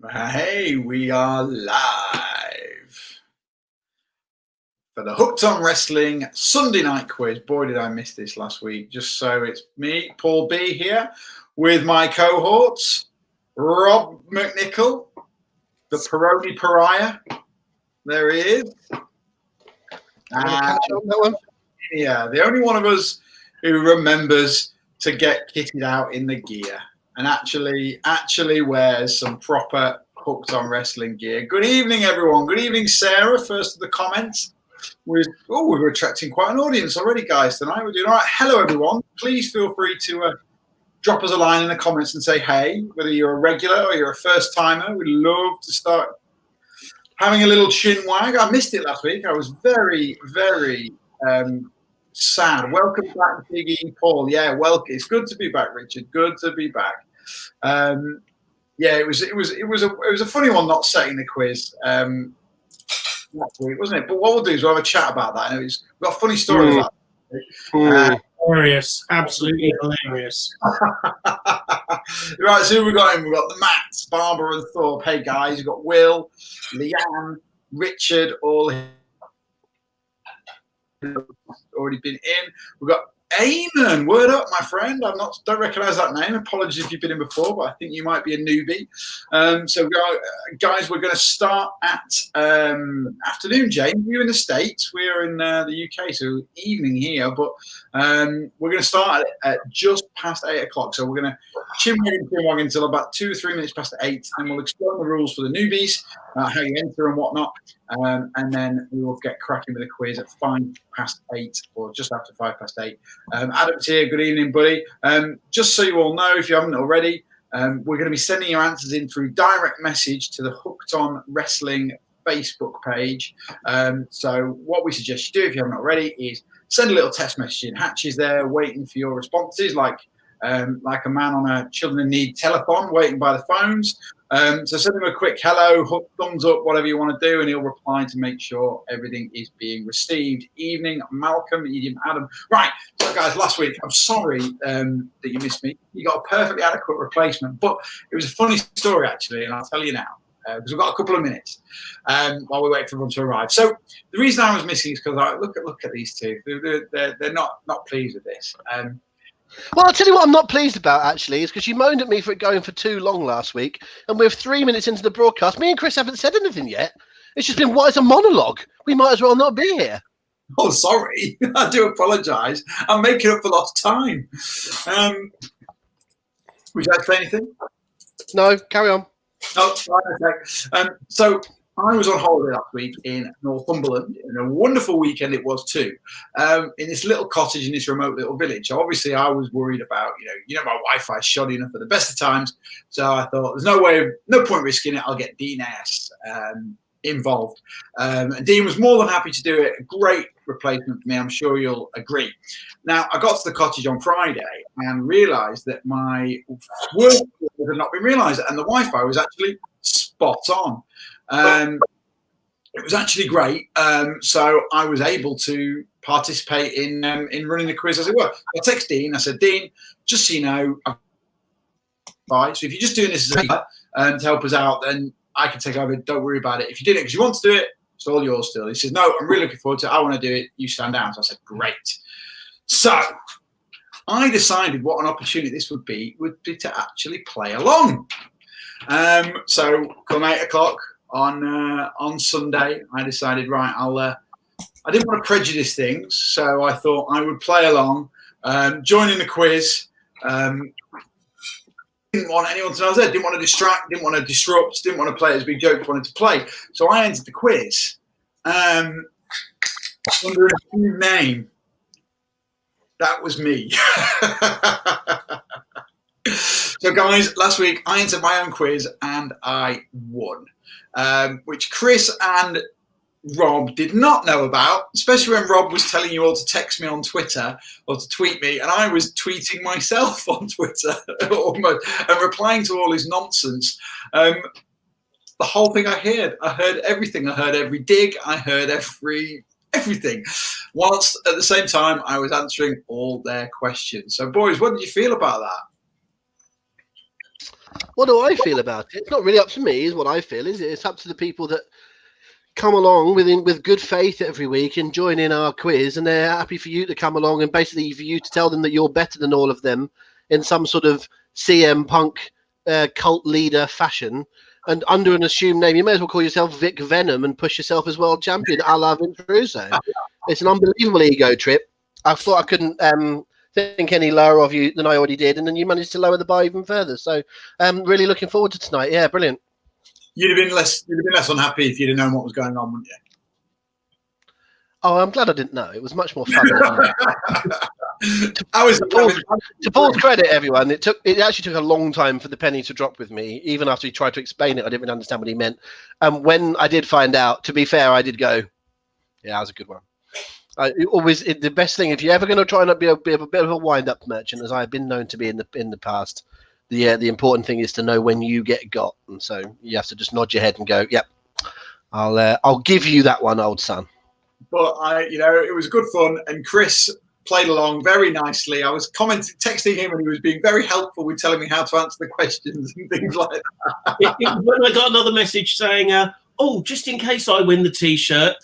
Hey, we are live for the Hooked on Wrestling Sunday night quiz. Boy, did I miss this last week. Just so it's me, Paul B, here with my cohorts, Rob McNichol, the Peroni Pariah. There he is. Catch on that one. Yeah, the only one of us who remembers to get kitted out in the gear and actually wears some proper Hooked on Wrestling gear. Good evening, everyone. Good evening, Sarah. First of the comments. We're attracting quite an audience already, guys, tonight. We're doing all right. Hello, everyone. Please feel free to drop us a line in the comments and say hey, whether you're a regular or you're a first timer. We'd love to start having a little chin wag. I missed it last week. I was very, very sad. Welcome back, Biggie Paul. Yeah, welcome. It's good to be back, Richard. Good to be back. Yeah, it was a funny one not setting the quiz last week, wasn't it? But what we'll do is we'll have a chat about that. We've got a funny story about it. Hilarious, absolutely hilarious. Right, so who we got in? We've got the Matts, Barbara and Thorpe. Hey guys, we've got Will, Leanne, Richard, all already been in. We've got Eamon, word up, my friend. Don't recognise that name. Apologies if you've been in before, but I think you might be a newbie. So, guys, we're going to start at afternoon. James, you're in the States. We're in the UK, so evening here. But we're going to start at just past 8 o'clock. So we're going to chimney until about 2 or 3 minutes past 8, and we'll explain the rules for the newbies, how you enter and whatnot. And then we will get cracking with the quiz at 5 past 8 or just after 5 past 8. Adam's here. Good evening, buddy. Just so you all know, if you haven't already, we're going to be sending your answers in through direct message to the Hooked on Wrestling Facebook page. So what we suggest you do, if you haven't already, is send a little text message in. Hatch is there waiting for your responses, like a man on a children in need telethon waiting by the phones. So send him a quick hello, thumbs up, whatever you want to do, and he'll reply to make sure everything is being received. Evening, Malcolm, Medium, Adam. Right, so guys, last week, I'm sorry that you missed me. You got a perfectly adequate replacement, but it was a funny story, actually, and I'll tell you now, because we've got a couple of minutes while we wait for everyone to arrive. So the reason I was missing is because look at these two. They're not pleased with this. Well, I'll tell you what I'm not pleased about, actually, is because you moaned at me for it going for too long last week, and we're 3 minutes into the broadcast. Me and Chris haven't said anything yet. It's just been, what is a monologue? We might as well not be here. Oh, sorry. I do apologise. I'm making up for lost time. Would you like to say anything? No, carry on. Oh, right, okay. So I was on holiday last week in Northumberland, and a wonderful weekend it was too, in this little cottage in this remote little village. So obviously I was worried about, my Wi-Fi shoddy enough at the best of times. So I thought there's no point risking it. I'll get Dean S involved. And Dean was more than happy to do it. A great replacement for me. I'm sure you'll agree. Now, I got to the cottage on Friday and realised that my work had not been realised, and the Wi-Fi was actually spot on. It was actually great. So I was able to participate in running the quiz as it were. I texted Dean. I said, Dean, just so you know, so if you're just doing this as a to help us out, then I can take over. Don't worry about it. If you did it because you want to do it, it's all yours still. He says, no, I'm really looking forward to it. I want to do it. You stand down. So I said, great. So I decided what an opportunity this would be to actually play along. So come 8 o'clock on Sunday, I decided, right, I didn't want to prejudice things, so I thought I would play along, join in the quiz. Didn't want anyone to know I was there, didn't want to distract, didn't want to disrupt, didn't want to play it as a big joke, wanted to play. So I entered the quiz under a new name. That was me. So guys, last week I entered my own quiz and I won, which Chris and Rob did not know about, especially when Rob was telling you all to text me on Twitter or to tweet me, and I was tweeting myself on Twitter almost, and replying to all his nonsense. The whole thing I heard everything. I heard every dig. I heard everything, whilst at the same time I was answering all their questions. So boys, what did you feel about that? What do I feel about it? It's not really up to me, is what I feel, is it? It's up to the people that come along with good faith every week and join in our quiz, and they're happy for you to come along and basically for you to tell them that you're better than all of them in some sort of CM Punk cult leader fashion. And under an assumed name, you may as well call yourself Vic Venom and push yourself as world champion, a la Vince Russo. It's an unbelievable ego trip. I thought I couldn't think any lower of you than I already did, and then you managed to lower the bar even further. So, really looking forward to tonight. Yeah, brilliant. You'd have been less unhappy if you'd have known what was going on, wouldn't you? Oh, I'm glad I didn't know. It was much more fun. To Paul's credit, everyone, it actually took a long time for the penny to drop with me. Even after he tried to explain it, I didn't really understand what he meant. When I did find out, to be fair, I did go, "Yeah, that was a good one." The best thing, if you're ever going to try and be a bit of a wind-up merchant, as I've been known to be in the past, the important thing is to know when you get got, and so you have to just nod your head and go, "Yep, I'll give you that one, old son." But it was good fun, and Chris played along very nicely. I was texting him, and he was being very helpful with telling me how to answer the questions and things like that. When I got another message saying, "Oh, just in case I win the T-shirt,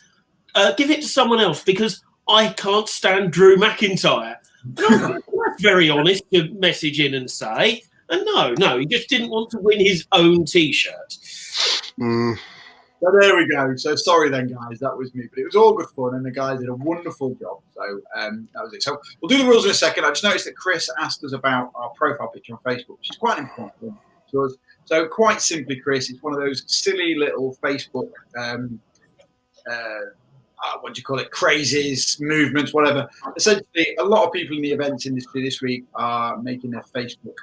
give it to someone else because I can't stand Drew McIntyre." That's very honest to message in and say. And no, he just didn't want to win his own T-shirt. So there we go. So sorry then, guys, that was me. But it was all good fun, and the guys did a wonderful job. So that was it. So we'll do the rules in a second. I just noticed that Chris asked us about our profile picture on Facebook, which is quite important to us. So quite simply, Chris, it's one of those silly little Facebook, what do you call it, crazes, movements, whatever. Essentially, a lot of people in the events industry this week are making their Facebook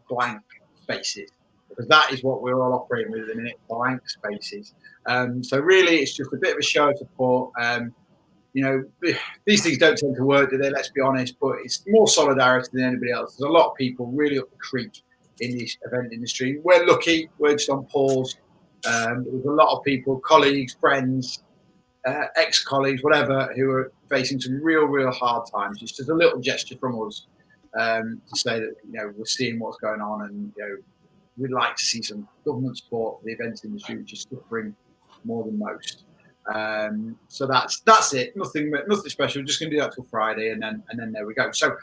blank spaces. Because that is what we're all operating with at the minute, blank spaces. So really, it's just a bit of a show of support. These things don't tend to work, do they? Let's be honest, but it's more solidarity than anybody else. There's a lot of people really up the creek in this event industry. We're lucky. We're just on pause. There's a lot of people, colleagues, friends, ex-colleagues, whatever, who are facing some real hard times. It's just a little gesture from us to say that we're seeing what's going on, and we'd like to see some government support for the events industry, which is suffering more than most. So that's it. Nothing special. We're just going to do that till Friday, and then there we go. So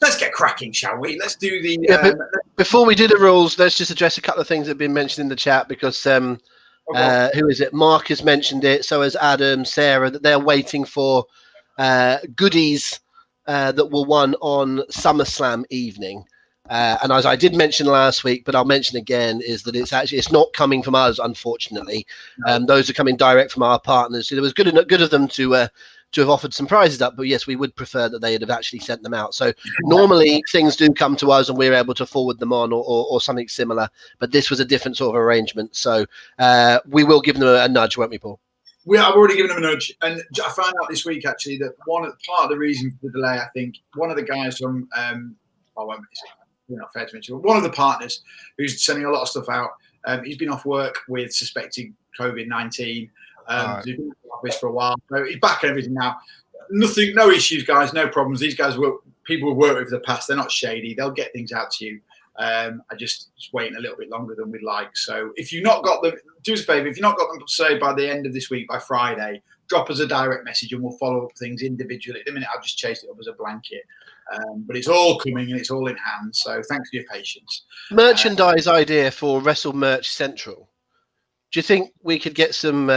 let's get cracking, shall we? Let's do the. Before we do the rules, let's just address a couple of things that have been mentioned in the chat, because who is it? Mark has mentioned it. So has Adam, Sarah, that they're waiting for goodies that were won on SummerSlam evening. And as I did mention last week, but I'll mention again, is that it's not coming from us, unfortunately. Those are coming direct from our partners. So it was good of them to have offered some prizes up, but yes, we would prefer that they had actually sent them out. So normally things do come to us and we're able to forward them on or something similar, but this was a different sort of arrangement. So we will give them a nudge, won't we, Paul? I've already given them a nudge, and I found out this week actually that part of the reason for the delay, I think, one of the guys from not fair to mention, but one of the partners who's sending a lot of stuff out, he's been off work with suspected COVID-19. So he's been in the office for a while. So he's back and everything now. No issues, guys, no problems. These guys people we've worked with in the past. They're not shady. They'll get things out to you. I just waiting a little bit longer than we'd like. So if you've not got them, do us a favour. If you've not got them, say by the end of this week, by Friday, drop us a direct message and we'll follow up things individually. At the minute, I've just chased it up as a blanket. But it's all coming and it's all in hand. So thanks for your patience. Merchandise idea for Wrestle Merch Central. Do you think we could get some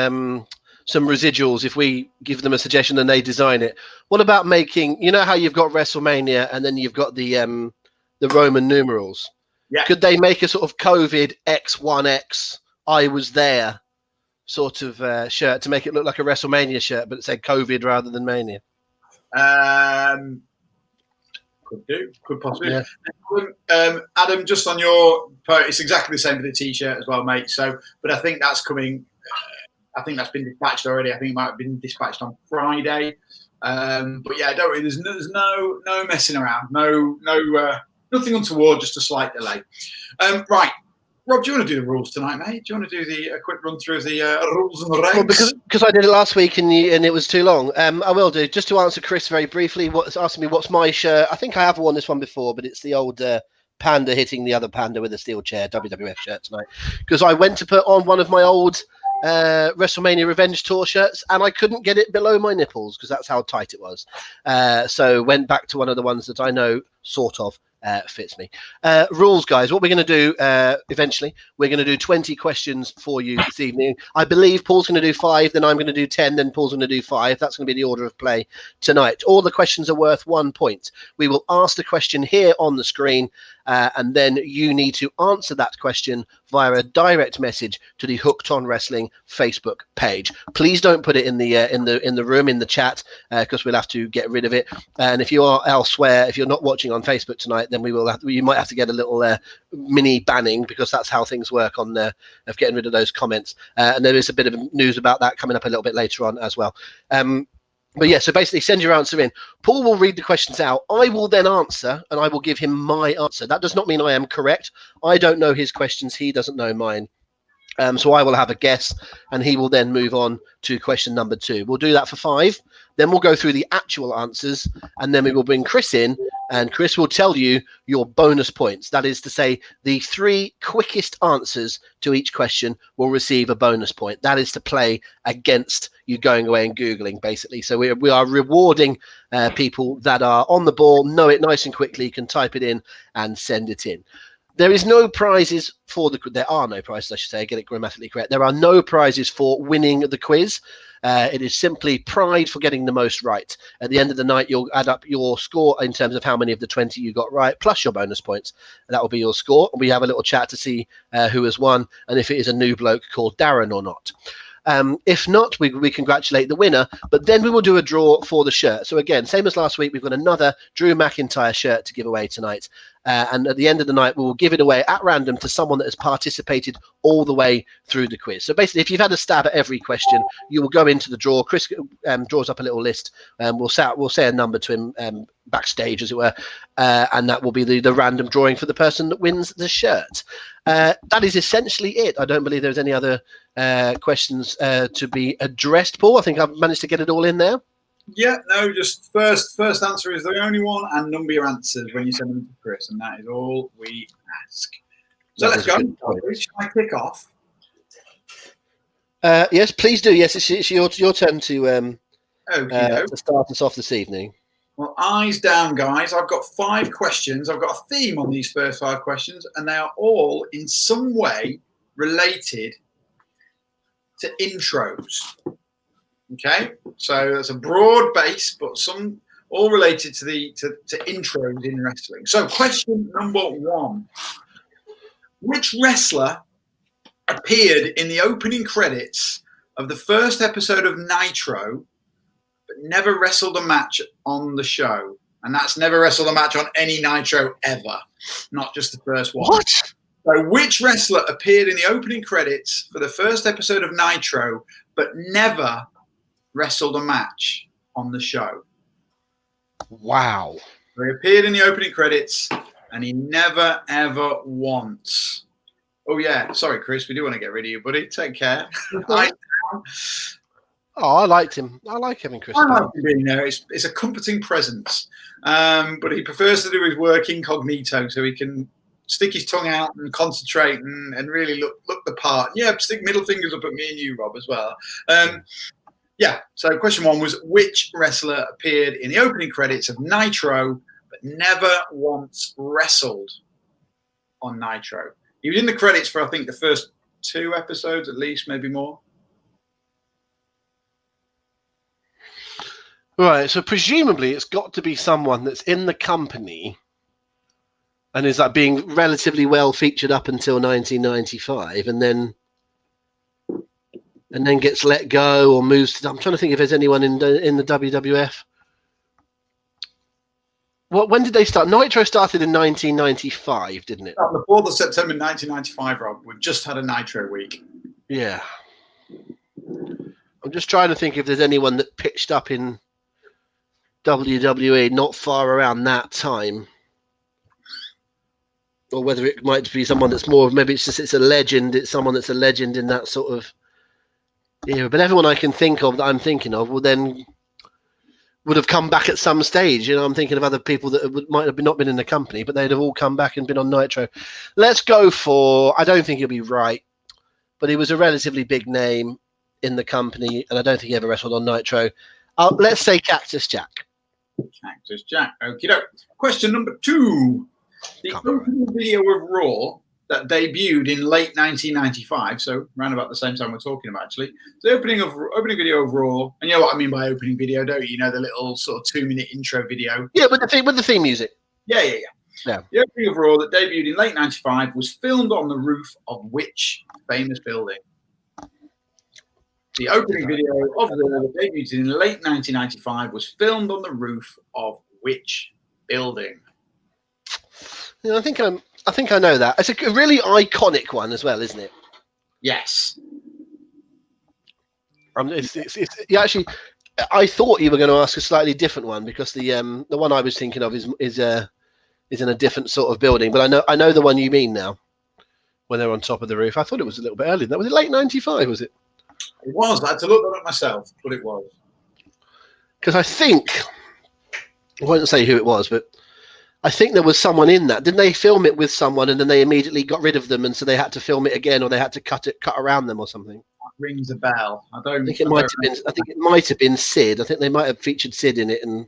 residuals if we give them a suggestion and they design it? What about making, how you've got WrestleMania and then you've got the Roman numerals? Yeah. Could they make a sort of COVID X1X I was there sort of shirt to make it look like a WrestleMania shirt, but it said COVID rather than Mania? Could possibly. Yeah. Adam, just on your part, it's exactly the same for the T-shirt as well, mate. So, but I think that's coming. I think that's been dispatched already. I think it might have been dispatched on Friday. But yeah, don't worry. There's no messing around. Nothing untoward. Just a slight delay. Right. Rob, do you want to do the rules tonight, mate? Do you want to do a quick run through of the rules and the regs? Well, because I did it last week and it was too long. I will do. Just to answer Chris very briefly, asking me what's my shirt. I think I have worn this one before, but it's the old panda hitting the other panda with a steel chair WWF shirt tonight, because I went to put on one of my old WrestleMania Revenge Tour shirts and I couldn't get it below my nipples because that's how tight it was. So went back to one of the ones that I know sort of fits me. Rules, guys. What we're going to do eventually, we're going to do 20 questions for you this evening. I believe Paul's going to do 5, then I'm going to do 10, then Paul's going to do 5. That's going to be the order of play tonight. All the questions are worth 1 point. We will ask the question here on the screen, and then you need to answer that question via a direct message to the Hooked on Wrestling Facebook page. Please don't put it in the room in the chat because we'll have to get rid of it. And if you are elsewhere, if you're not watching on Facebook tonight, then you might have to get a little mini banning, because that's how things work on of getting rid of those comments. And there is a bit of news about that coming up a little bit later on as well. But yeah, so basically send your answer in. Paul will read the questions out. I will then answer, and I will give him my answer. That does not mean I am correct. I don't know his questions. He doesn't know mine. So I will have a guess, and he will then move on to question number 2. We'll do that for 5. Then we'll go through the actual answers, and then we will bring Chris in, and Chris will tell you your bonus points. That is to say, the 3 quickest answers to each question will receive a bonus point. That is to play against you going away and Googling, basically. So we are rewarding people that are on the ball, know it nice and quickly, can type it in and send it in. There is no prizes for there are no prizes, I should say, get it grammatically correct. There are no prizes for winning the quiz. It is simply pride for getting the most right. At the end of the night, you'll add up your score in terms of how many of the 20 you got right, plus your bonus points. And that will be your score. We have a little chat to see who has won, and if it is a new bloke called Darren or not. If not, we congratulate the winner, but then we will do a draw for the shirt. So again, same as last week, we've got another Drew McIntyre shirt to give away tonight. And at the end of the night, we will give it away at random to someone that has participated all the way through the quiz. So basically, if you've had a stab at every question, you will go into the draw. Chris draws up a little list. We'll say a number to him backstage, as it were, and that will be the random drawing for the person that wins the shirt. That is essentially it. I don't believe there's any other questions to be addressed. Paul, I think I've managed to get it all in there. Yeah, no, just first answer is the only one, and number your answers when you send them to Chris, and that is all we ask. So let's go. Shall I kick off? Yes, please do. Yes, it's your turn to start us off this evening. Well, eyes down, guys. I've got 5 questions. I've got a theme on these first 5 questions, and they are all in some way related to intros. Okay, so that's a broad base, but some all related to intros in wrestling. So, question number 1: which wrestler appeared in the opening credits of the first episode of Nitro, but never wrestled a match on the show? And that's never wrestled a match on any Nitro ever, not just the first one. What? So, which wrestler appeared in the opening credits for the first episode of Nitro, but never wrestled a match on the show? Wow. So he appeared in the opening credits, and he never, ever once. Oh, yeah. Sorry, Chris. We do want to get rid of you, buddy. Take care. I liked him. I like having Chris. I like him being there. It's a comforting presence. But he prefers to do his work incognito so he can stick his tongue out and concentrate and really look the part. Yeah, stick middle fingers up at me and you, Rob, as well. Yeah, so question 1 was, which wrestler appeared in the opening credits of Nitro but never once wrestled on Nitro? He was in the credits for, I think, the first 2 episodes at least, maybe more. Right, so presumably it's got to be someone that's in the company and is like being relatively well featured up until 1995 and then gets let go or moves to... I'm trying to think if there's anyone in the WWF. When did they start? Nitro started in 1995, didn't it? On the 4th of September 1995, Rob. We've just had a Nitro week. Yeah. I'm just trying to think if there's anyone that pitched up in WWE not far around that time. Or whether it might be someone that's more... Maybe it's a legend. It's someone that's a legend in that sort of... Yeah, but everyone I can think of that I'm thinking of will then would have come back at some stage. You know, I'm thinking of other people that might have not been in the company, but they'd have all come back and been on Nitro. Let's go for, I don't think he'll be right, but he was a relatively big name in the company, and I don't think he ever wrestled on Nitro. Let's say Cactus Jack. Cactus Jack. Okie doke. Question number 2. The opening video of Raw that debuted in late 1995, so around about the same time we're talking about, actually. The opening video of Raw, and you know what I mean by opening video, don't you? You know, the little sort of 2-minute intro video. Yeah, with the theme music. Yeah. The opening of Raw that debuted in late 95 was filmed on the roof of which famous building? The opening video of Raw that debuted in late 1995 was filmed on the roof of which building? Yeah, I think I know that. It's a really iconic one as well, isn't it? Yes. Actually, I thought you were going to ask a slightly different one, because the one I was thinking of is in a different sort of building. But I know the one you mean now, when they're on top of the roof. I thought it was a little bit earlier. That was it late 95, was it? It was. I had to look that up myself, but it was. Because I won't say who it was, but I think there was someone in that. Didn't they film it with someone and then they immediately got rid of them, and so they had to film it again, or they had to cut around them or something? That rings a bell. I think it might have been Sid. I think they might have featured Sid in it and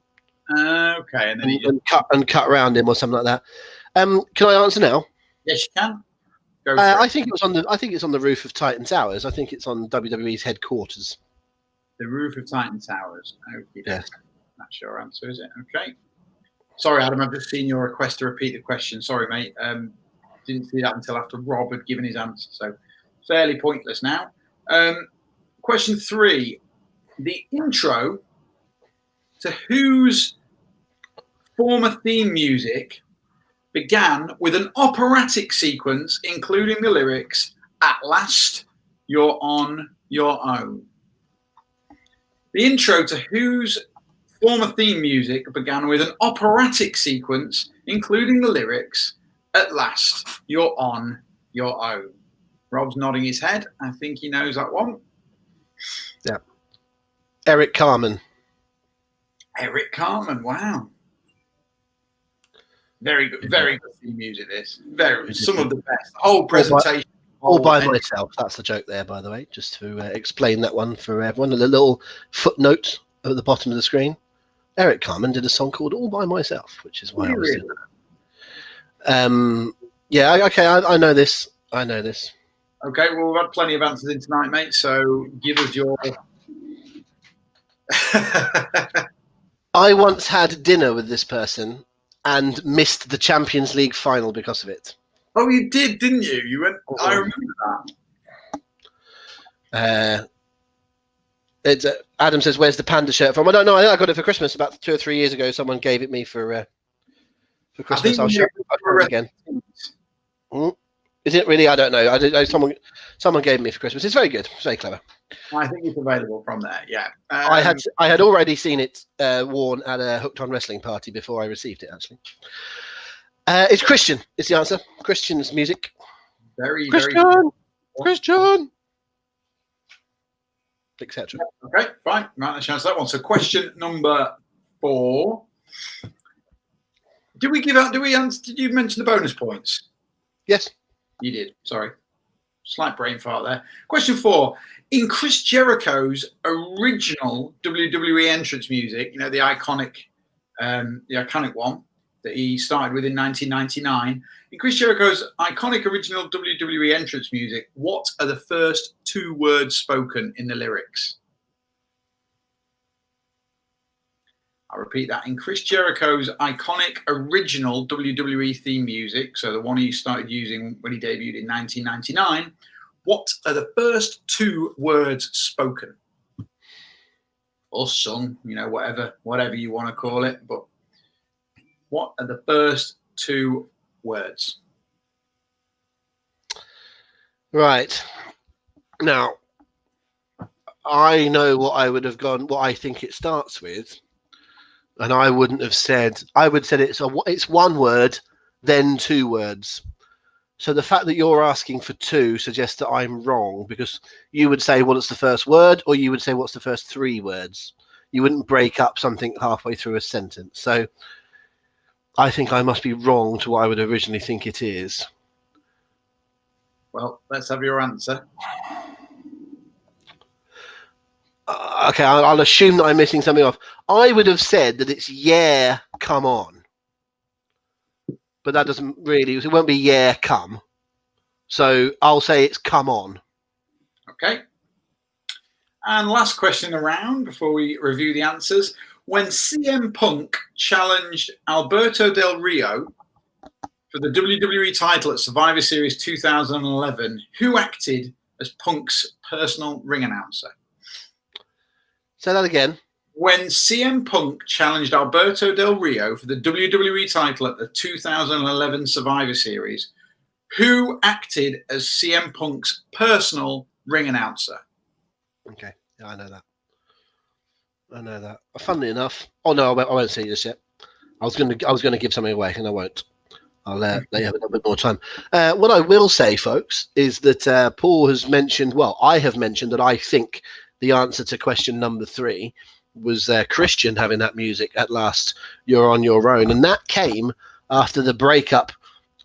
okay, and then cut around him or something like that. Can I answer now? Yes, you can. I think it's on the roof of Titan Towers. I think it's on WWE's headquarters. The roof of Titan Towers. Okay. Yes. That's your answer, is it? Okay. Sorry, Adam. I've just seen your request to repeat the question. Sorry, mate. Didn't see that until after Rob had given his answer. So fairly pointless now. Question 3. The intro to whose former theme music began with an operatic sequence, including the lyrics, "At last, you're on your own." The intro to whose former theme music began with an operatic sequence, including the lyrics, "At last, you're on your own." Rob's nodding his head. I think he knows that one. Yeah. Eric Carmen. Eric Carmen, wow. Very good theme music, this. Some of the best. The whole presentation. All by myself. That's the joke there, by the way, just to explain that one for everyone. A little footnote at the bottom of the screen. Eric Carmen did a song called All By Myself, which is why I was doing that. Yeah, okay, I know this. Okay, well, we've had plenty of answers in tonight, mate, so give us your... I once had dinner with this person and missed the Champions League final because of it. Oh, you did, didn't you? You went. I remember that. Adam says, "Where's the panda shirt from?" I don't know. I got it for Christmas about 2 or 3 years ago. Someone gave it me for Christmas. I'll show it again. Is it really? I don't know. Someone gave it me for Christmas. It's very good. It's very clever. I think it's available from there. Yeah. I had already seen it worn at a Hooked on Wrestling party before I received it. Actually, it's Christian. Is the answer? Christian's music. Very Christian. Etc. Okay, fine. Might have chance that one. So, question number 4. Did you mention the bonus points? Yes. You did. Sorry. Slight brain fart there. Question 4. In Chris Jericho's original WWE entrance music, you know, the iconic one that he started with in 1999. In Chris Jericho's iconic original WWE entrance music, what are the first 2 words spoken in the lyrics? I'll repeat that. In Chris Jericho's iconic original WWE theme music, so the one he started using when he debuted in 1999, what are the first 2 words spoken? Or sung, you know, whatever you want to call it. But what are the first 2 words? Right. Now, I know what I would have gone, what I think it starts with. And I wouldn't have said, I would say it's 1 word, then 2 words. So the fact that you're asking for 2 suggests that I'm wrong, because you would say, well, it's the first word, or you would say, what's the first 3 words? you wouldn't break up something halfway through a sentence. So I think I must be wrong to what I would originally think it is. Well, let's have your answer. Okay, I'll assume that I'm missing something off. I would have said that it's yeah, come on. But that doesn't really, it won't be yeah, come. So I'll say it's come on. Okay. And last question around before we review the answers. When CM Punk challenged Alberto Del Rio for the WWE title at Survivor Series 2011, who acted as Punk's personal ring announcer? Say that again. When CM Punk challenged Alberto Del Rio for the WWE title at the 2011 Survivor Series, who acted as CM Punk's personal ring announcer? Okay, yeah, I know that. Funnily enough, oh no, I won't say this yet. I was going to give something away, and I won't. I'll let you have a little bit more time. What I will say, folks, is that Paul has mentioned. Well, I have mentioned that I think the answer to question number 3 was Christian having that music at last. You're on your own, and that came after the breakup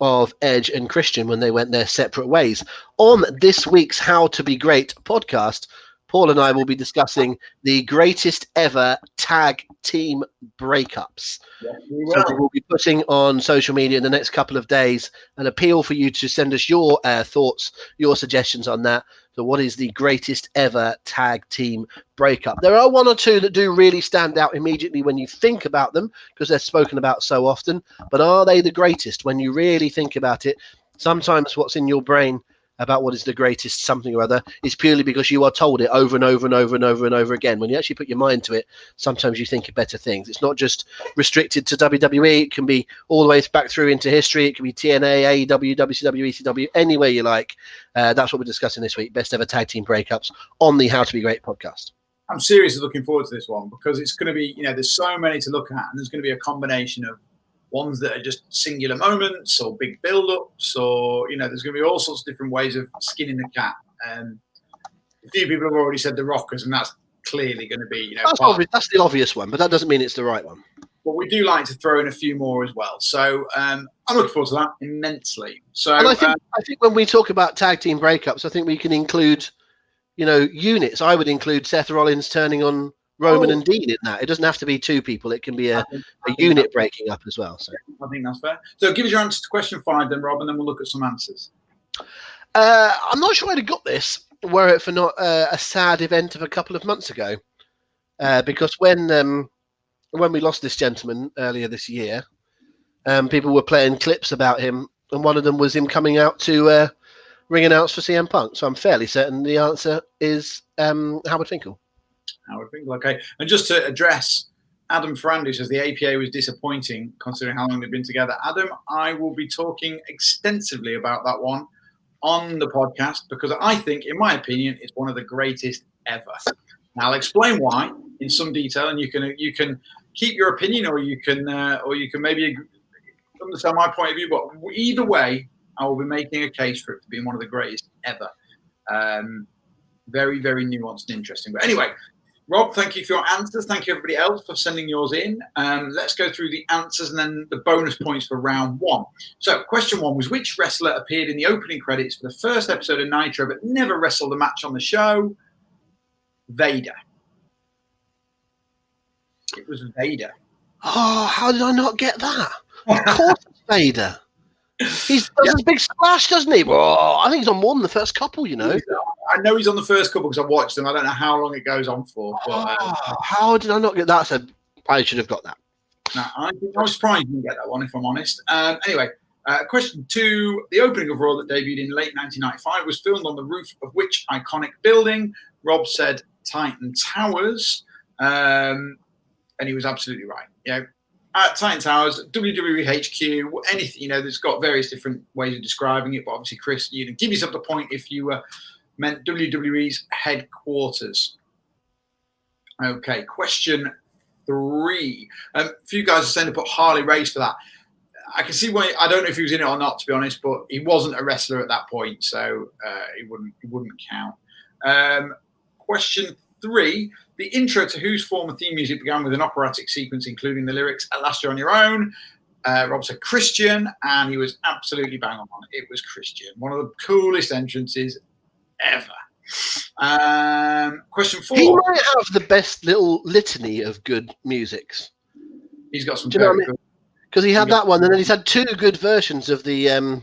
of Edge and Christian when they went their separate ways. On this week's How to Be Great podcast, Paul and I will be discussing the greatest ever tag team breakups. Yes, so we will be putting on social media in the next couple of days an appeal for you to send us your thoughts, your suggestions on that. So what is the greatest ever tag team breakup? There are one or two that do really stand out immediately when you think about them because they're spoken about so often. But are they the greatest when you really think about it? Sometimes what's in your brain about what is the greatest something or other is purely because you are told it over and over and over and over and over again. When you actually put your mind to it, sometimes you think of better things. It's not just restricted to WWE. It can be all the way back through into history. It can be TNA, AEW, WCW, ECW, anywhere you like. That's what we're discussing this week. Best ever tag team breakups on the How to Be Great podcast. I'm seriously looking forward to this one because it's going to be, there's so many to look at, and there's going to be a combination of ones that are just singular moments or big build-ups, or there's going to be all sorts of different ways of skinning the cat. A few people have already said the Rockers, and that's clearly going to be that's the obvious one, but that doesn't mean it's the right one. But we do like to throw in a few more as well. So I'm looking forward to that immensely. So and I think when we talk about tag team breakups, I think we can include units. I would include Seth Rollins turning on Roman and Dean in that. It doesn't have to be 2 people. It can be a unit breaking up as well. So I think that's fair. So give us your answer to question 5 then, Rob, and then we'll look at some answers. I'm not sure I'd have got this were it for not a sad event of a couple of months ago. Because when we lost this gentleman earlier this year, people were playing clips about him, and one of them was him coming out to ring announce for CM Punk. So I'm fairly certain the answer is Howard Finkel. Howard Finkel, okay. And just to address Adam Ferrandi, says the APA was disappointing considering how long they've been together. Adam, I will be talking extensively about that one on the podcast because I think, in my opinion, it's one of the greatest ever. Now, I'll explain why in some detail, and you can keep your opinion, or you can maybe understand my point of view. But either way, I will be making a case for it to being one of the greatest ever. Very, very nuanced and interesting. But anyway, Rob, thank you for your answers. Thank you, everybody else, for sending yours in. Let's go through the answers and then the bonus points for round 1. So, question 1 was, which wrestler appeared in the opening credits for the first episode of Nitro but never wrestled a match on the show? Vader. It was Vader. Oh, how did I not get that? Of course it's Vader. He does a big splash, doesn't he? Well, I think he's on more than the first couple, I know he's on the first couple because I watched them. I don't know how long it goes on for. But, how did I not get that? So I should have got that. No, I was surprised you didn't get that one, if I'm honest. Anyway, question 2. The opening of Raw that debuted in late 1995 was filmed on the roof of which iconic building? Rob said Titan Towers. And he was absolutely right. At Titan Towers, WWE HQ, anything, there's got various different ways of describing it, but obviously, Chris, you can give yourself the point if you meant WWE's headquarters. Okay, question 3. A few guys are saying to put Harley Race for that. I can see why. I don't know if he was in it or not, to be honest, but he wasn't a wrestler at that point, so he wouldn't count. Question 3, the intro to whose former theme music began with an operatic sequence, including the lyrics, "At last you're on your own." Rob said Christian, and he was absolutely bang on. It was Christian. One of the coolest entrances ever. Question 4. He might have the best little litany of good musics. He's got some. Do you know what I mean? Because he had that one, and then he's had 2 good versions of the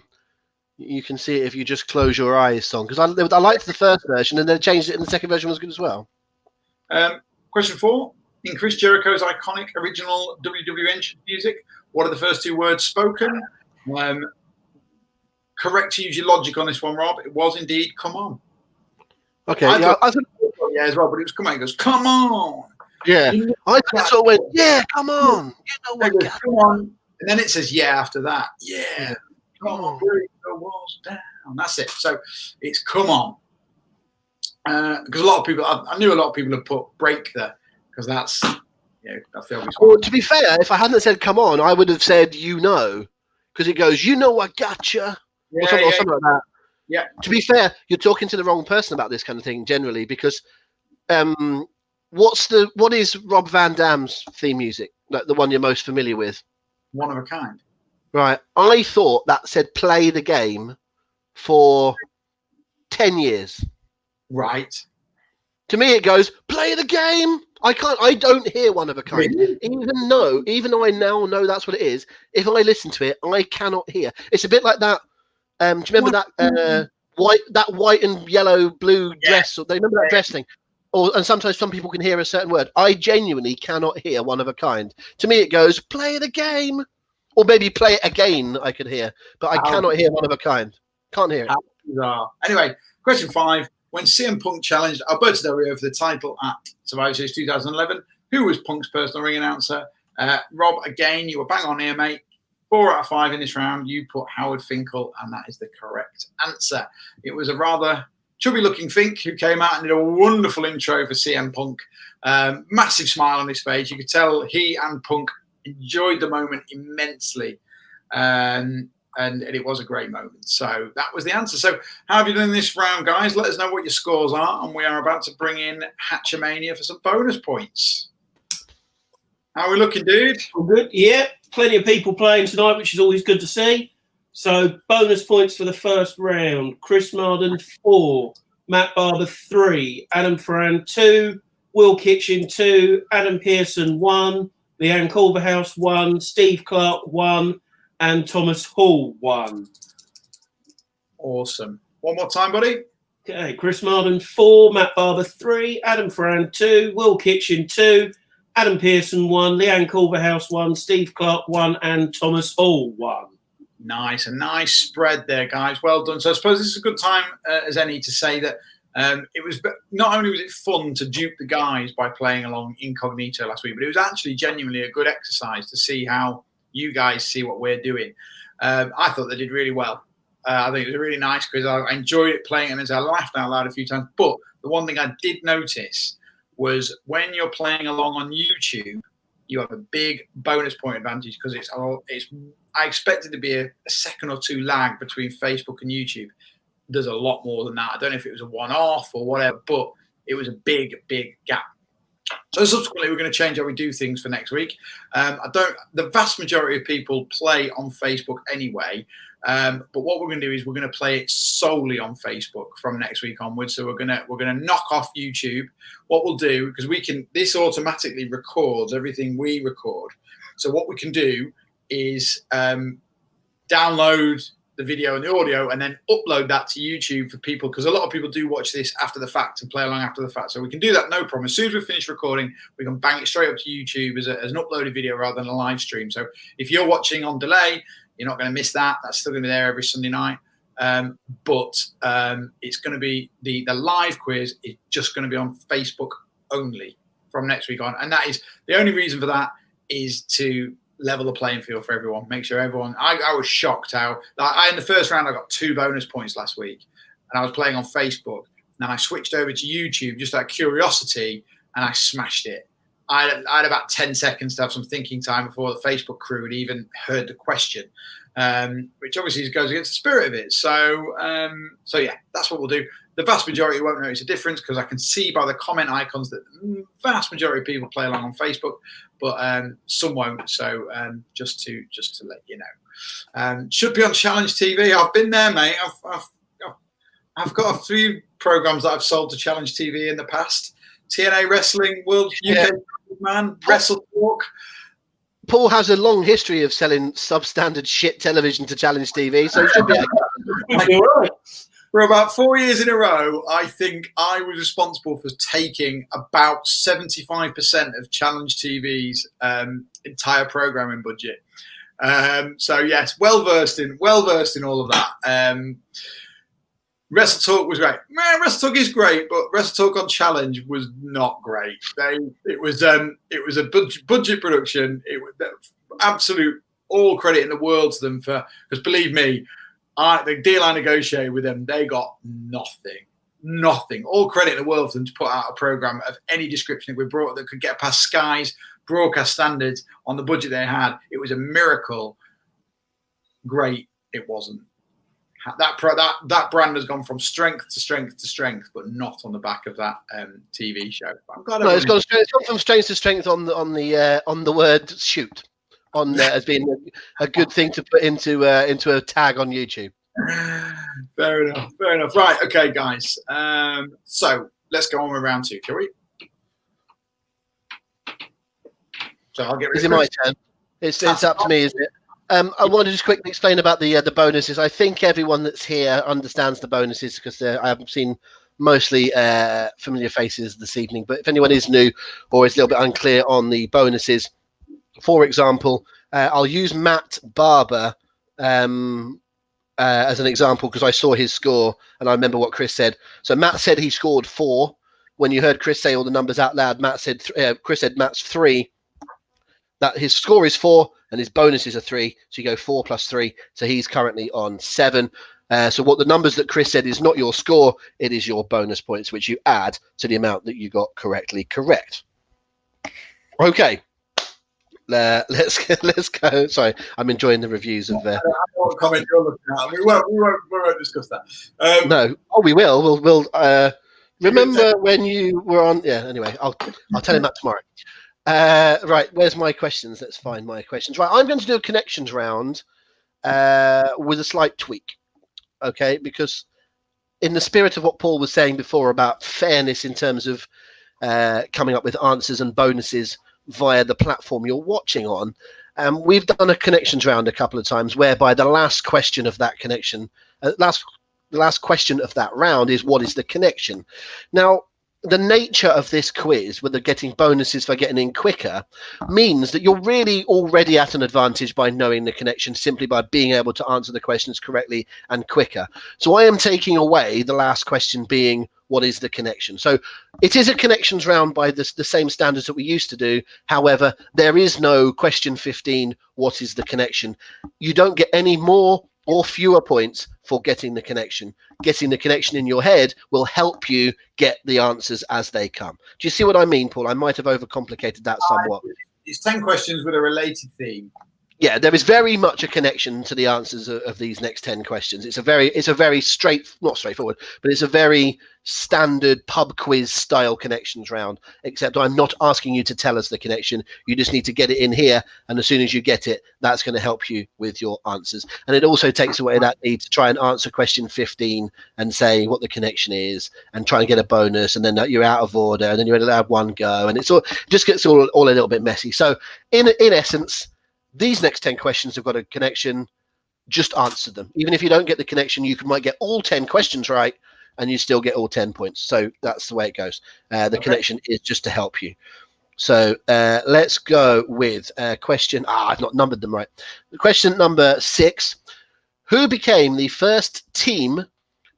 "You Can See It If You Just Close Your Eyes" song. Because I liked the first version, and then changed it, and the second version was good as well. Question 4. In Chris Jericho's iconic original WWE entrance music, what are the first 2 words spoken? Correct to use your logic on this one, Rob. It was indeed "come on." Okay, I yeah, as well, but it was "come on." He goes, "Come on." yeah. I sort of went, "Yeah, come on." You know what? Goes, "Come on," and then it says "yeah" after that. Yeah, come on, break the walls down. That's it. So it's "come on," because a lot of people, I knew a lot of people have put "break" there because that's that's the obvious one. Well, to be fair, if I hadn't said "come on," I would have said "you know," because it goes, "You know I gotcha," or something like that. Yeah. To be fair, you're talking to the wrong person about this kind of thing generally, because what is Rob Van Dam's theme music? Like the one you're most familiar with? One of a Kind. Right. I thought that said "play the game" for 10 years. Right. To me, it goes "play the game." I don't hear One of a Kind. Really? Even though I now know that's what it is. If I listen to it, I cannot hear. It's a bit like that. Do you remember that white and yellow blue dress? Or they remember that dress thing? And sometimes some people can hear a certain word. I genuinely cannot hear One of a Kind. To me, it goes "play the game," or maybe "play it again." I could hear, but I cannot hear One of a Kind. Can't hear it. How bizarre. Anyway, question 5. When CM Punk challenged Alberto Del Rio for the title at Survivor Series 2011, who was Punk's personal ring announcer? Rob, again, you were bang on here, mate. 4 out of 5 in this round. You put Howard Finkel, and that is the correct answer. It was a rather chubby-looking Fink who came out and did a wonderful intro for CM Punk. Massive smile on his face. You could tell he and Punk enjoyed the moment immensely. And it was a great moment. So that was the answer. So how have you done this round, guys? Let us know what your scores are. And we are about to bring in Hatchamania for some bonus points. How are we looking, dude? All good. Yeah, plenty of people playing tonight, which is always good to see. So bonus points for the first round. Chris Marden, 4. Matt Barber, 3. Adam Ferran, 2. Will Kitchen, 2. Adam Pearson, 1. Leanne Culverhouse, 1. Steve Clark, 1. And Thomas Hall, 1. Awesome. One more time, buddy. Okay, Chris Marden, 4. Matt Barber, 3. Adam Ferran, 2. Will Kitchen, 2. Adam Pearson, 1. Leanne Culverhouse, 1. Steve Clark, 1. And Thomas Hall, 1. Nice. A nice spread there, guys. Well done. So I suppose this is a good time as any to say that it was not only was it fun to dupe the guys by playing along incognito last week, but it was actually genuinely a good exercise to see how you guys see what we're doing. I thought they did really well. I think it was a really nice quiz. I enjoyed it playing, and as I laughed out loud a few times. But the one thing I did notice was when you're playing along on YouTube, you have a big bonus point advantage because it's. I expected to be a second or 2 lag between Facebook and YouTube. There's a lot more than that. I don't know if it was a one-off or whatever, but it was a big, big gap. So subsequently, we're going to change how we do things for next week. The vast majority of people play on Facebook anyway, but what we're going to do is we're going to play it solely on Facebook from next week onwards. So we're going to knock off YouTube. What we'll do, because this automatically records everything we record. So what we can do is download the video and the audio and then upload that to YouTube for people, because a lot of people do watch this after the fact and play along after the fact. So we can do that, no problem. As soon as we finish recording, we can bang it straight up to YouTube as an uploaded video rather than a live stream. So if you're watching on delay, you're not going to miss that. That's still going to be there every Sunday night. But it's going to be the live quiz is just going to be on Facebook only from next week on. And that is the only reason for that is to level the playing field for everyone. Make sure everyone. I was shocked how in the first round I got 2 bonus points last week, and I was playing on Facebook. Then I switched over to YouTube just out of curiosity, and I smashed it. I had about 10 seconds to have some thinking time before the Facebook crew had even heard the question, which obviously goes against the spirit of it. So yeah, that's what we'll do. The vast majority won't notice a difference because I can see by the comment icons that the vast majority of people play along on Facebook, but some won't. So just to let you know, should be on Challenge TV. I've been there, mate. I've got a few programs that I've sold to Challenge TV in the past. TNA Wrestling, World UK Man, Wrestle Talk. Paul has a long history of selling substandard shit television to Challenge TV, so it should be. For about 4 years in a row, I think I was responsible for taking about 75% of Challenge TV's entire programming budget. So yes, well versed in all of that. Wrestle Talk was great. Man, Wrestle Talk is great, but Wrestle Talk on Challenge was not great. It was a budget production. It was absolute all credit in the world to them because believe me, the deal I negotiated with them, they got nothing. All credit in the world for them to put out a program of any description that we brought that could get past Sky's broadcast standards on the budget they had. It was a miracle. Great, it wasn't. That brand has gone from strength to strength to strength, but not on the back of that TV show. I'm glad it's gone from strength to strength on the word shoot, as being a good thing to put into a tag on YouTube. Fair enough. Right, okay, guys. So let's go on with round 2, can we? So I'll get rid of. Is it my turn? It's up to me, isn't it? I want to just quickly explain about the bonuses. I think everyone that's here understands the bonuses because I haven't seen mostly familiar faces this evening. But if anyone is new or is a little bit unclear on the bonuses, for example, I'll use Matt Barber as an example because I saw his score and I remember what Chris said. So Matt said he scored 4. When you heard Chris say all the numbers out loud, Chris said Matt's 3. That his score is 4 and his bonuses are 3. So you go 4 plus 3. So he's currently on 7. So what the numbers that Chris said is not your score. It is your bonus points, which you add to the amount that you got correct. Okay. Let's go. Sorry, I'm enjoying the reviews of. I won't comment you're looking at. We won't discuss that. No. Oh, we will. We'll remember when you were on. Yeah. Anyway, I'll tell him that tomorrow. Right, where's my questions? Let's find my questions. Right, I'm going to do a connections round with a slight tweak, okay? Because in the spirit of what Paul was saying before about fairness in terms of coming up with answers and bonuses via the platform you're watching on, we've done a connections round a couple of times whereby the last question of that connection, the last question of that round is what is the connection? Now, the nature of this quiz, with the getting bonuses for getting in quicker, means that you're really already at an advantage by knowing the connection simply by being able to answer the questions correctly and quicker. So I am taking away the last question being, what is the connection? So it is a connections round by the same standards that we used to do. However, there is no question 15, what is the connection? You don't get any more or fewer points for getting the connection. Getting the connection in your head will help you get the answers as they come. Do you see what I mean, Paul? I might have overcomplicated that somewhat. It's 10 questions with a related theme. Yeah, there is very much a connection to the answers of these next 10 questions. It's a very not straightforward, but it's a very standard pub quiz style connections round, except I'm not asking you to tell us the connection. You just need to get it in here. And as soon as you get it, that's going to help you with your answers. And it also takes away that need to try and answer question 15 and say what the connection is and try and get a bonus. And then you're out of order and then you're allowed one go. And it's all just gets all a little bit messy. So in essence, these next 10 questions have got a connection. Just answer them. Even if you don't get the connection, you might get all 10 questions right and you still get all 10 points. So that's the way it goes. The connection is just to help you. So let's go with question. I've not numbered them right. Question number 6. Who became the first team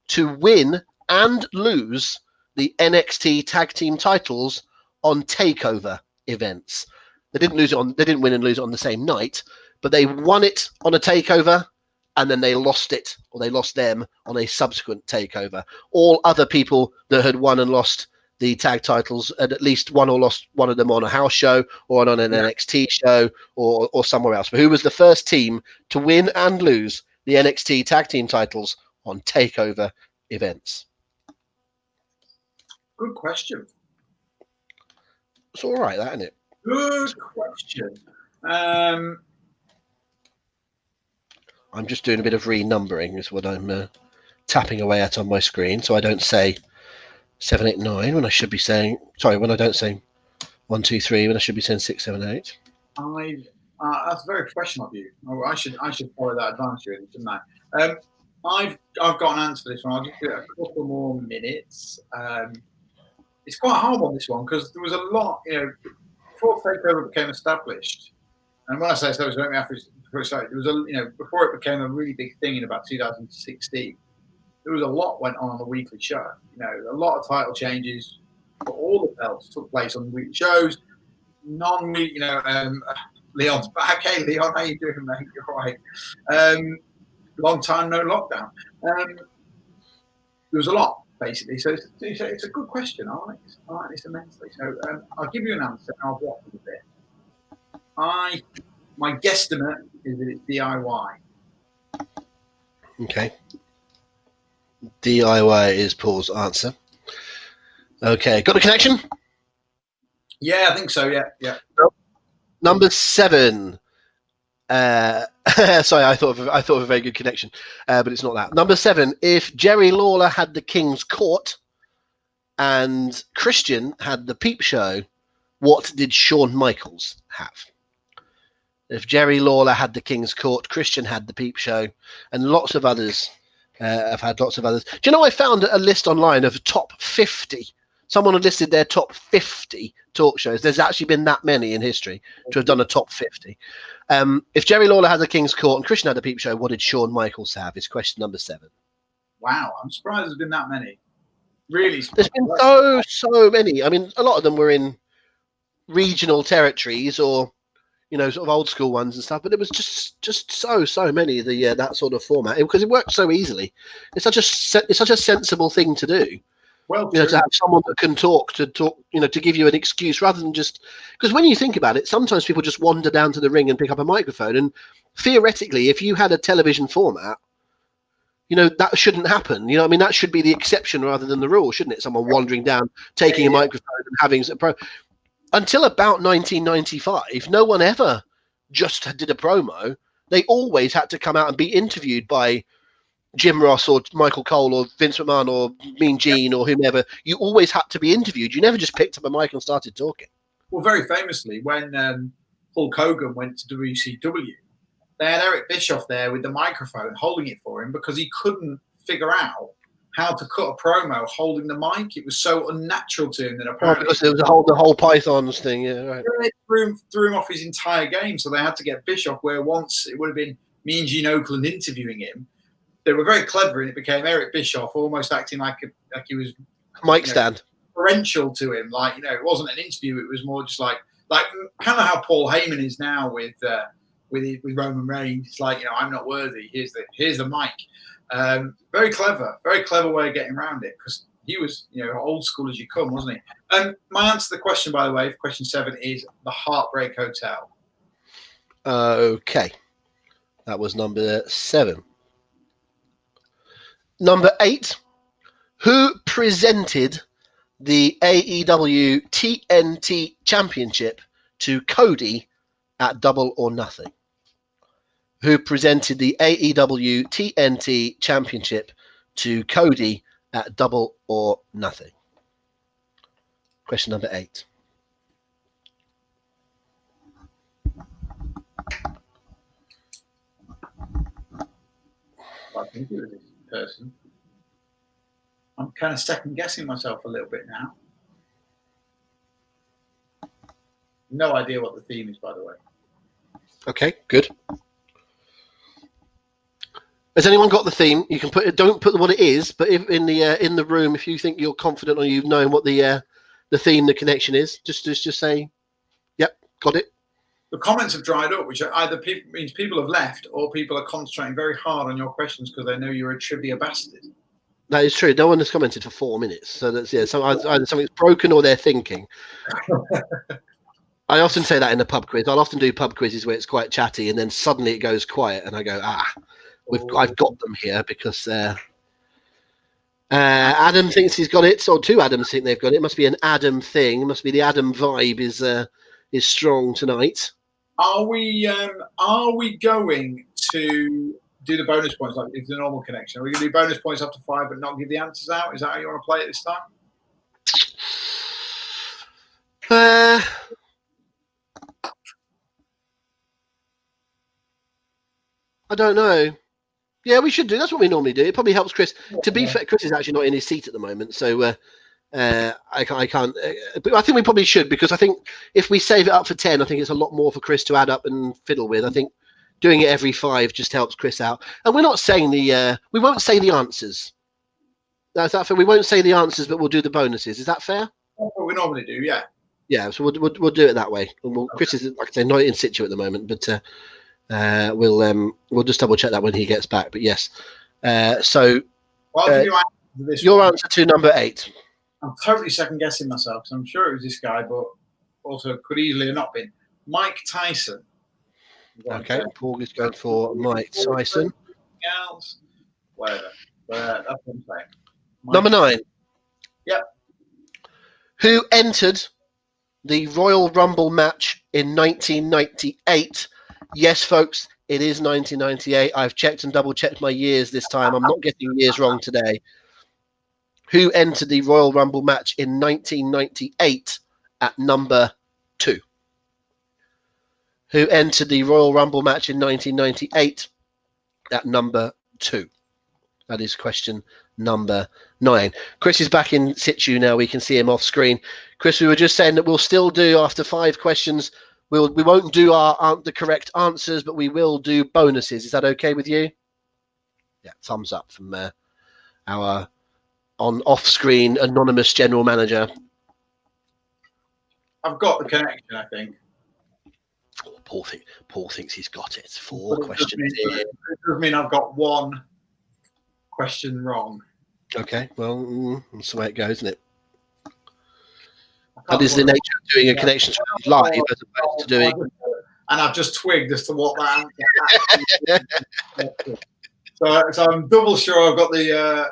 to win and lose the NXT tag team titles on takeover events? They didn't win and lose it on the same night, but they won it on a takeover and then they lost it, or they lost them on a subsequent takeover. All other people that had won and lost the tag titles had at least won or lost one of them on a house show or on an NXT show or somewhere else. But who was the first team to win and lose the NXT tag team titles on takeover events? Good question. It's all right, that, isn't it? Good question. I'm just doing a bit of renumbering, is what I'm tapping away at on my screen, so I don't say 7, 8, 9 when I should be saying. Sorry, when I don't say 1, 2, 3 when I should be saying 6, 7, 8. That's a very professional of you. Oh, I should follow that advice, really, shouldn't I? I've got an answer for this one. I'll just give it a couple more minutes. It's quite a hard one, this one, because there was a lot, before Takeover became established. And when I say established, let me before it became a really big thing in about 2016. There was a lot went on the weekly show. A lot of title changes, but all the belts took place on the weekly shows. Leon's back. Hey, Leon, how you doing, mate? You're right. Long time no lockdown. There was a lot, basically. So it's a good question. I like this immensely. So I'll give you an answer and I'll waffle a bit. My guesstimate is that it's DIY. Okay. DIY is Paul's answer. Okay, got a connection? Yeah, I think so. Yeah. Number 7. Sorry, I thought of a very good connection, but it's not that. Number 7. If Jerry Lawler had the King's Court and Christian had the Peep Show, what did Shawn Michaels have? If Jerry Lawler had the King's Court, Christian had the Peep Show, and lots of others have had lots of others. Do you know, I found a list online of top 50. Someone had listed their top 50 talk shows. There's actually been that many in history to have done a top 50. If Jerry Lawler had the King's Court and Christian had the Peep Show, what did Shawn Michaels have? Is question number 7. Wow, I'm surprised there's been that many. Really surprised. There's been so many. I mean, a lot of them were in regional territories or sort of old school ones and stuff, but it was just so many that sort of format because it works so easily. It's such a sensible thing to do. Well, to have someone that can talk, to give you an excuse rather than just because when you think about it, sometimes people just wander down to the ring and pick up a microphone. And theoretically, if you had a television format, that shouldn't happen. That should be the exception rather than the rule, shouldn't it? Someone wandering down, taking a microphone and having a pro. Until about 1995, no one ever just did a promo. They always had to come out and be interviewed by Jim Ross or Michael Cole or Vince McMahon or Mean Gene or whomever. You always had to be interviewed. You never just picked up a mic and started talking. Well, very famously, when Hulk Hogan went to WCW, they had Eric Bischoff there with the microphone holding it for him because he couldn't figure out how to cut a promo holding the mic. It was so unnatural to him that apparently because there was the whole Pythons thing. Yeah, right. They threw him off his entire game, so they had to get Bischoff where once it would have been Mean Gene Okerlund interviewing him. They were very clever, and it became Eric Bischoff almost acting like he was mic stand deferential to him. It wasn't an interview; it was more just like kind of how Paul Heyman is now with Roman Reigns. It's like I'm not worthy. Here's the mic. Very clever way of getting around it because he was old school as you come, wasn't he? My answer to the question, by the way, for question 7 is the Heartbreak Hotel. Okay, that was number 7. Number 8, who presented the AEW TNT Championship to Cody at Double or Nothing? Who presented the AEW TNT Championship to Cody at Double or Nothing? Question number 8. I think it was this person. I'm kind of second guessing myself a little bit now. No idea what the theme is, by the way. Okay, good. Has anyone got the theme? You can put it. Don't put what it is, but if in the room, if you think you're confident or you've known what the theme, the connection is, just say, "Yep, got it." The comments have dried up, which either means people have left or people are concentrating very hard on your questions because they know you're a trivia bastard. That is true. No one has commented for 4 minutes, so that's So either something's broken or they're thinking. I often say that in a pub quiz. I'll often do pub quizzes where it's quite chatty, and then suddenly it goes quiet, and I go, I've got them here because Adam thinks he's got it, or two Adams think they've got it. It must be an Adam thing. It must be the Adam vibe is strong tonight. Are we going to do the bonus points like it's the normal connection? Are we going to do bonus points up to 5 but not give the answers out? Is that how you want to play it this time? I don't know. Yeah, we should do. That's what we normally do. It probably helps Chris. To be fair, Chris is actually not in his seat at the moment, so I can't. But I think we probably should, because I think if we save it up for 10, I think it's a lot more for Chris to add up and fiddle with. I think doing it every 5 just helps Chris out. And we're not saying we won't say the answers. Now, is that fair? We won't say the answers, but we'll do the bonuses. Is that fair? That's what we normally do, yeah. Yeah, so we'll do it that way. And Chris is, like I say, not in situ at the moment, but we'll just double check that when he gets back. But yes, so Well, I'll give you this your one. answer to number 8. I'm totally second guessing myself, so I'm sure it was this guy, but also could easily have not been. Mike Tyson. Okay, Paul is going for Mike Tyson. Else, whatever. That's what I'm saying. Number 9. Yep. Who entered the Royal Rumble match in 1998? Yes, folks, it is 1998. I've checked and double-checked my years this time. I'm not getting years wrong today. Who entered the Royal Rumble match in 1998 at number 2? Who entered the Royal Rumble match in 1998 at number 2? That is question number 9. Chris is back in situ now. We can see him off screen. Chris, we were just saying that we'll still do, after 5 questions, we won't do the correct answers, but we will do bonuses. Is that okay with you? Yeah, thumbs up from our off-screen anonymous general manager. I've got the connection, I think. Paul thinks he's got it. 4 questions in. It does mean I've got 1 question wrong. Okay, well, that's the way it goes, isn't it? That is the nature of doing a connection live as opposed to doing. And I've just twigged as to what that answer is. So I'm double sure I've got the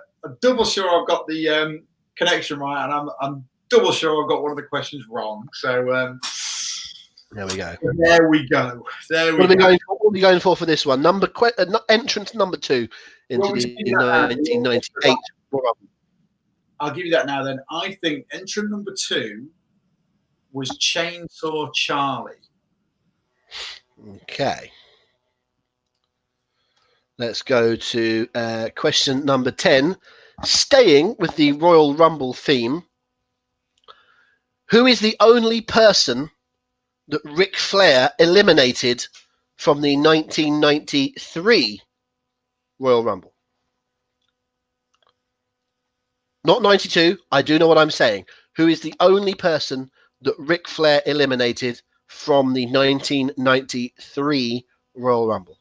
connection right, and I'm double sure I've got one of the questions wrong. So there we go. There we go. What are we going for this one? Entrance number 2 into the 1998. I'll give you that now. Then I think entrant number 2 was Chainsaw Charlie. Okay. Let's go to question number 10. Staying with the Royal Rumble theme, who is the only person that Ric Flair eliminated from the 1993 Royal Rumble? Not 92. I do know what I'm saying. Who is the only person that Ric Flair eliminated from the 1993 Royal Rumble?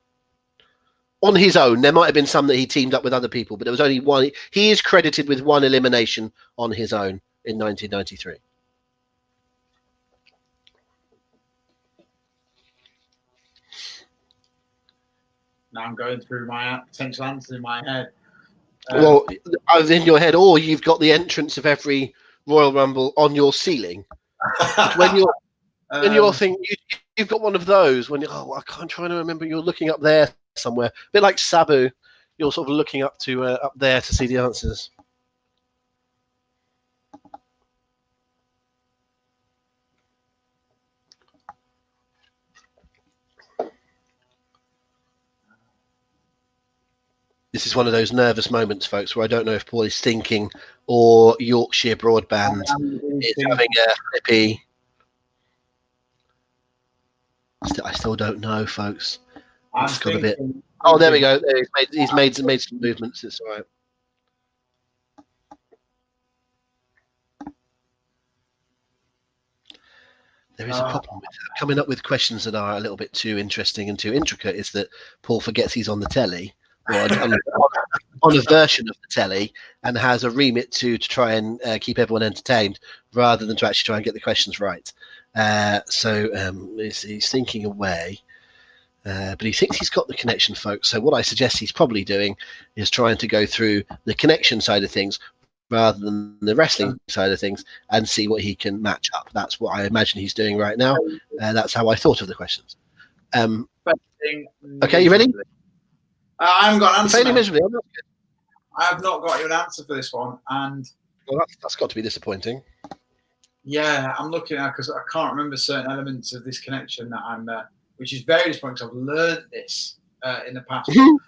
On his own. There might have been some that he teamed up with other people, but there was only one. He is credited with 1 elimination on his own in 1993. Now I'm going through my potential answers in my head. Well, either in your head, or you've got the entrance of every Royal Rumble on your ceiling. When you're thinking, you've got one of those. When I'm trying to remember, you're looking up there somewhere, a bit like Sabu. You're sort of looking up there to see the answers. This is one of those nervous moments, folks, where I don't know if Paul is thinking or Yorkshire Broadband is having a flippy. I still don't know, folks. It's got a bit. Oh, there we go. He's made some movements. It's all right. There is a problem with coming up with questions that are a little bit too interesting and too intricate. Is that Paul forgets he's on the telly, or on a version of the telly, and has a remit to try and keep everyone entertained, rather than to actually try and get the questions right. So he's thinking away. But he thinks he's got the connection, folks. So what I suggest he's probably doing is trying to go through the connection side of things rather than the wrestling side of things and see what he can match up. That's what I imagine he's doing right now. That's how I thought of the questions. Okay, you ready? I haven't got an answer. Failing miserably. I have not got you an answer for this one, and well, that's got to be disappointing. Yeah, I'm looking at because I can't remember certain elements of this connection that I'm, which is very disappointing because I've learned this in the past, and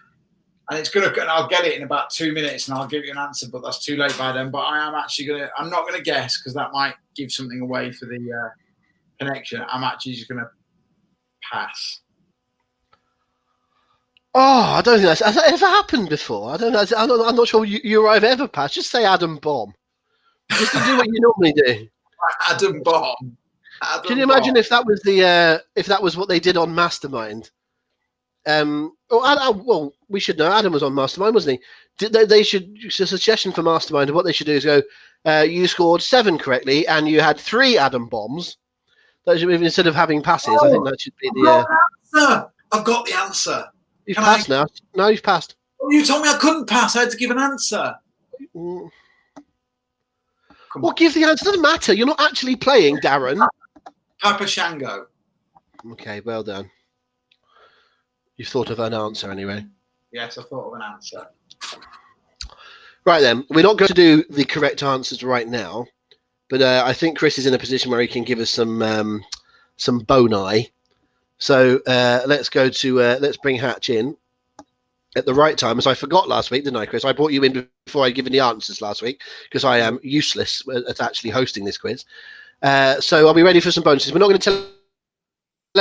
it's gonna. And I'll get it in about 2 minutes, and I'll give you an answer, but that's too late by then. But I am actually gonna. I'm not gonna guess because that might give something away for the connection. I'm actually just gonna pass. Oh, I don't think that's ever happened before. I don't know. I'm not sure you or I've ever passed. Just say Adam Bomb. Just to do what you normally do. Adam Bomb. Can you imagine if that was what they did on Mastermind? Well, we should know Adam was on Mastermind, wasn't he? They should. A suggestion for Mastermind of what they should do is go. You scored 7 correctly, and you had 3 Adam Bombs. That should be, instead of having passes. I think that should be the. I've got the answer. You've passed now. No, you've passed. You told me I couldn't pass. I had to give an answer. Well, give the answer. Doesn't matter. You're not actually playing, Darren. Papa Shango. Okay, well done. You've thought of an answer anyway. Yes, I thought of an answer. Right then, we're not going to do the correct answers right now, but I think Chris is in a position where he can give us some boni. So let's go to let's bring Hatch in at the right time, as I forgot last week, didn't I, Chris? I brought you in before I'd given the answers last week because I am useless at actually hosting this quiz. So I'll be ready for some bonuses. We're not going to tell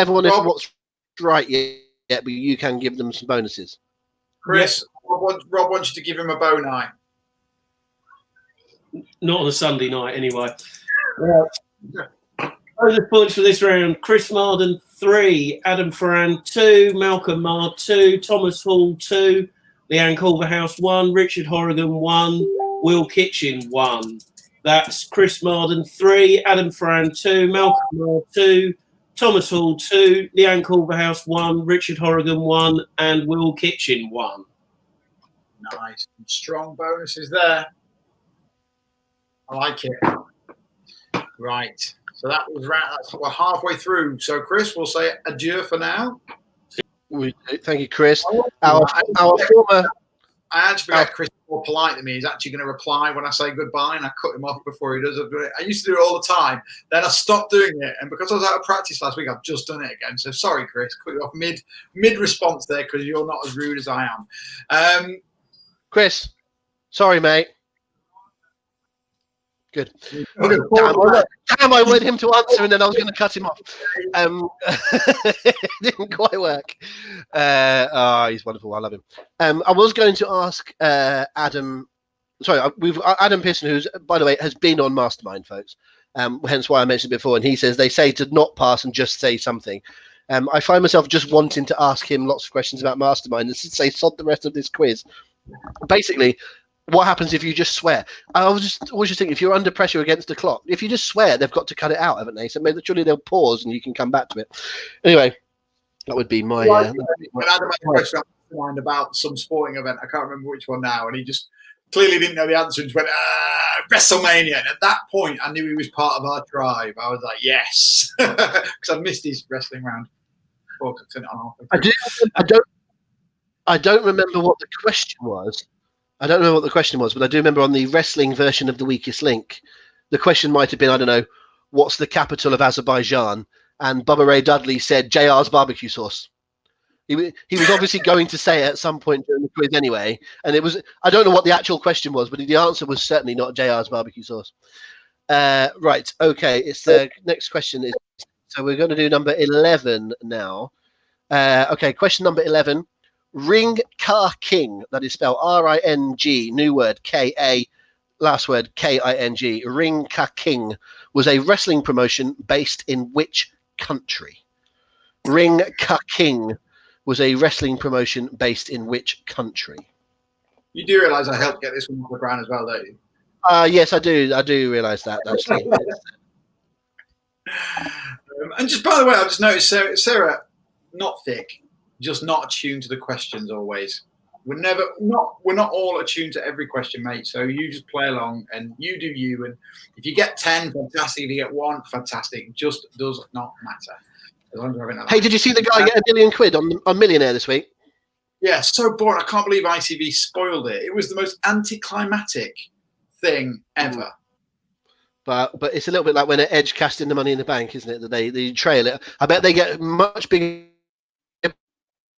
everyone what's right yet, but you can give them some bonuses. Chris, Rob wants you to give him a boni. Not on a Sunday night, anyway. Bonus points for this round: Chris Marden 3, Adam Ferran 2, Malcolm Marr 2, Thomas Hall 2, Leanne Culverhouse 1, Richard Horrigan 1, Will Kitchen 1. That's Chris Marden 3, Adam Ferran 2, Malcolm Marr 2, Thomas Hall 2, Leanne Culverhouse 1, Richard Horrigan 1, and Will Kitchen 1. Nice. Strong bonuses there. I like it. Right. So that was we're halfway through. So Chris, we'll say adieu for now. Thank you, Chris. Our former. I actually forgot Chris is more polite than me. He's actually going to reply when I say goodbye, and I cut him off before he does. I used to do it all the time. Then I stopped doing it, and because I was out of practice last week, I've just done it again. So sorry, Chris, cut you off mid response there because you're not as rude as I am. Chris, sorry, mate. Good. Damn, I wanted him to answer, and then I was going to cut him off. It didn't quite work. He's wonderful. I love him. I was going to ask Adam. Sorry, Adam Pearson, who's, by the way, has been on Mastermind, folks. Hence why I mentioned it before. And he says they say to not pass and just say something. I find myself just wanting to ask him lots of questions about Mastermind and say sod the rest of this quiz. Basically, what happens if you just swear? I was just thinking, if you're under pressure against the clock, if you just swear, they've got to cut it out, haven't they? So maybe surely they'll pause and you can come back to it. Anyway, that would be my. Adam had a question about some sporting event. I can't remember which one now, and he just clearly didn't know the answer and just went WrestleMania. And at that point, I knew he was part of our tribe. I was like, yes, because I missed his wrestling round. I don't remember what the question was. But I do remember on the wrestling version of The Weakest Link, the question might have been, I don't know, what's the capital of Azerbaijan? And Bubba Ray Dudley said JR's barbecue sauce. He was obviously going to say it at some point during the quiz anyway. And it was, I don't know what the actual question was, but the answer was certainly not JR's barbecue sauce. Right. Okay. It's the next question. So we're going to do number 11 now. Okay. Question number 11. Ring Ka King, that is spelled R-I-N-G, new word K-A, last word K-I-N-G. Ring Ka King was a wrestling promotion based in which country? Ring Ka King was a wrestling promotion based in which country? You do realise I helped get this one off the ground as well, don't you? Yes, I do. I do realise that, actually. And just by the way, I've just noticed Sarah not thick. just not attuned to the questions always. We're not all attuned to every question, mate. So you just play along and you do you. And if you get 10, fantastic. If you get 1, fantastic. It just does not matter. As long as we're having Hey, did you see the guy get £1 million on Millionaire this week? Yeah, so boring. I can't believe ITV spoiled it. It was the most anticlimactic thing ever. But it's a little bit like when Edge cast in the Money in the Bank, isn't it? That they trail it. I bet they get much bigger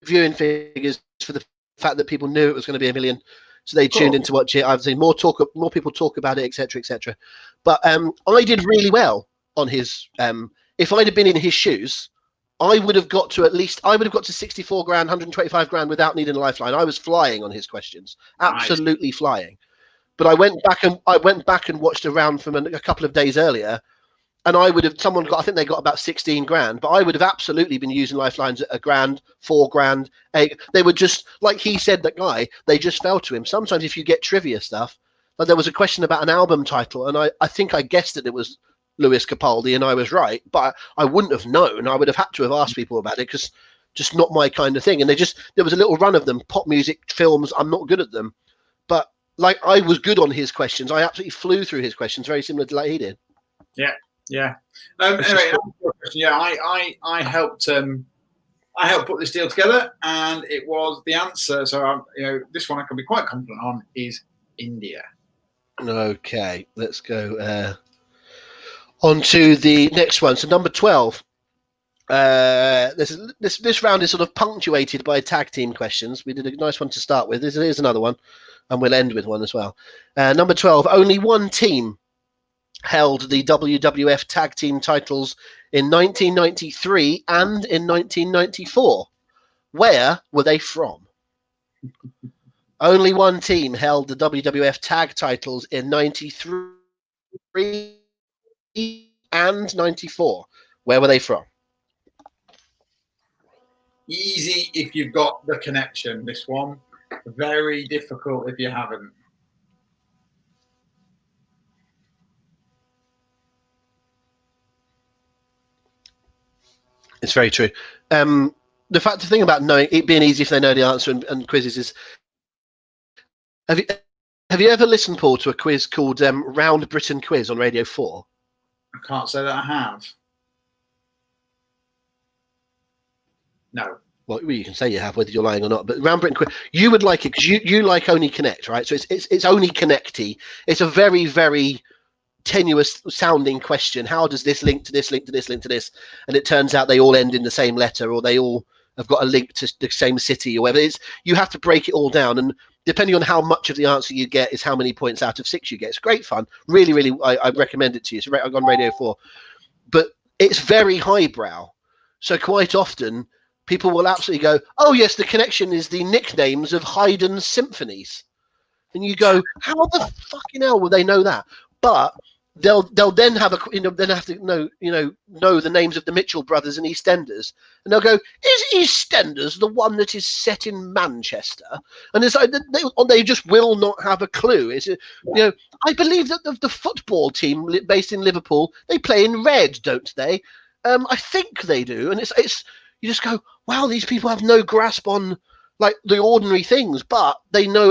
viewing figures for the fact that people knew it was going to be $1 million, so they tuned in to watch it. I've seen more people talk about it, etc., etc. But I did really well on his. If I'd have been in his shoes, I would have got to 64 grand, 125 grand without needing a lifeline. I was flying on his questions, absolutely flying. But I went back and watched a round from a couple of days earlier, and I think they got about 16 grand, but I would have absolutely been using lifelines at £1 grand, £4 grand, 8. They were just, like he said, that guy, they just fell to him. Sometimes if you get trivia stuff, like there was a question about an album title, and I think I guessed that it was Lewis Capaldi, and I was right, but I wouldn't have known. I would have had to have asked people about it, because just not my kind of thing. And there was a little run of them, pop music, films, I'm not good at them. But like, I was good on his questions. I absolutely flew through his questions, very similar to like he did. Yeah. Anyway, I helped put this deal together, and it was the answer. So this one I can be quite confident on is India. Okay, let's go on to the next one. So number 12. This round is sort of punctuated by tag team questions. We did a nice one to start with. Here's another one, and we'll end with one as well. Number 12. Only one team held the WWF tag team titles in 1993 and in 1994. Where were they from? Only one team held the WWF tag titles in 93 and 94. Where were they from? Easy if you've got the connection. This one, very difficult if you haven't. It's very true. The thing about knowing it being easy if they know the answer and quizzes is, have you ever listened, Paul, to a quiz called Round Britain Quiz on Radio 4? I can't say that I have. No. Well, you can say you have, whether you're lying or not. But Round Britain Quiz, you would like it because you like Only Connect, right? So it's Only Connecty. It's a very, very tenuous sounding question. How does this link to this, link to this, link to this? And it turns out they all end in the same letter, or they all have got a link to the same city, or whatever. You have to break it all down, and depending on how much of the answer you get is how many points out of 6 you get. It's great fun. Really, really, I recommend it to you. It's on Radio 4. But it's very highbrow. So quite often, people will absolutely go, oh, yes, the connection is the nicknames of Haydn's symphonies. And you go, how the fucking hell will they know that? But they'll then have then have to know the names of the Mitchell brothers and EastEnders, and they'll go, is EastEnders the one that is set in Manchester? And it's like they just will not have a clue. It's I believe that the football team based in Liverpool, they play in red, don't they? I think they do. And it's you just go, wow, these people have no grasp on like the ordinary things, but they know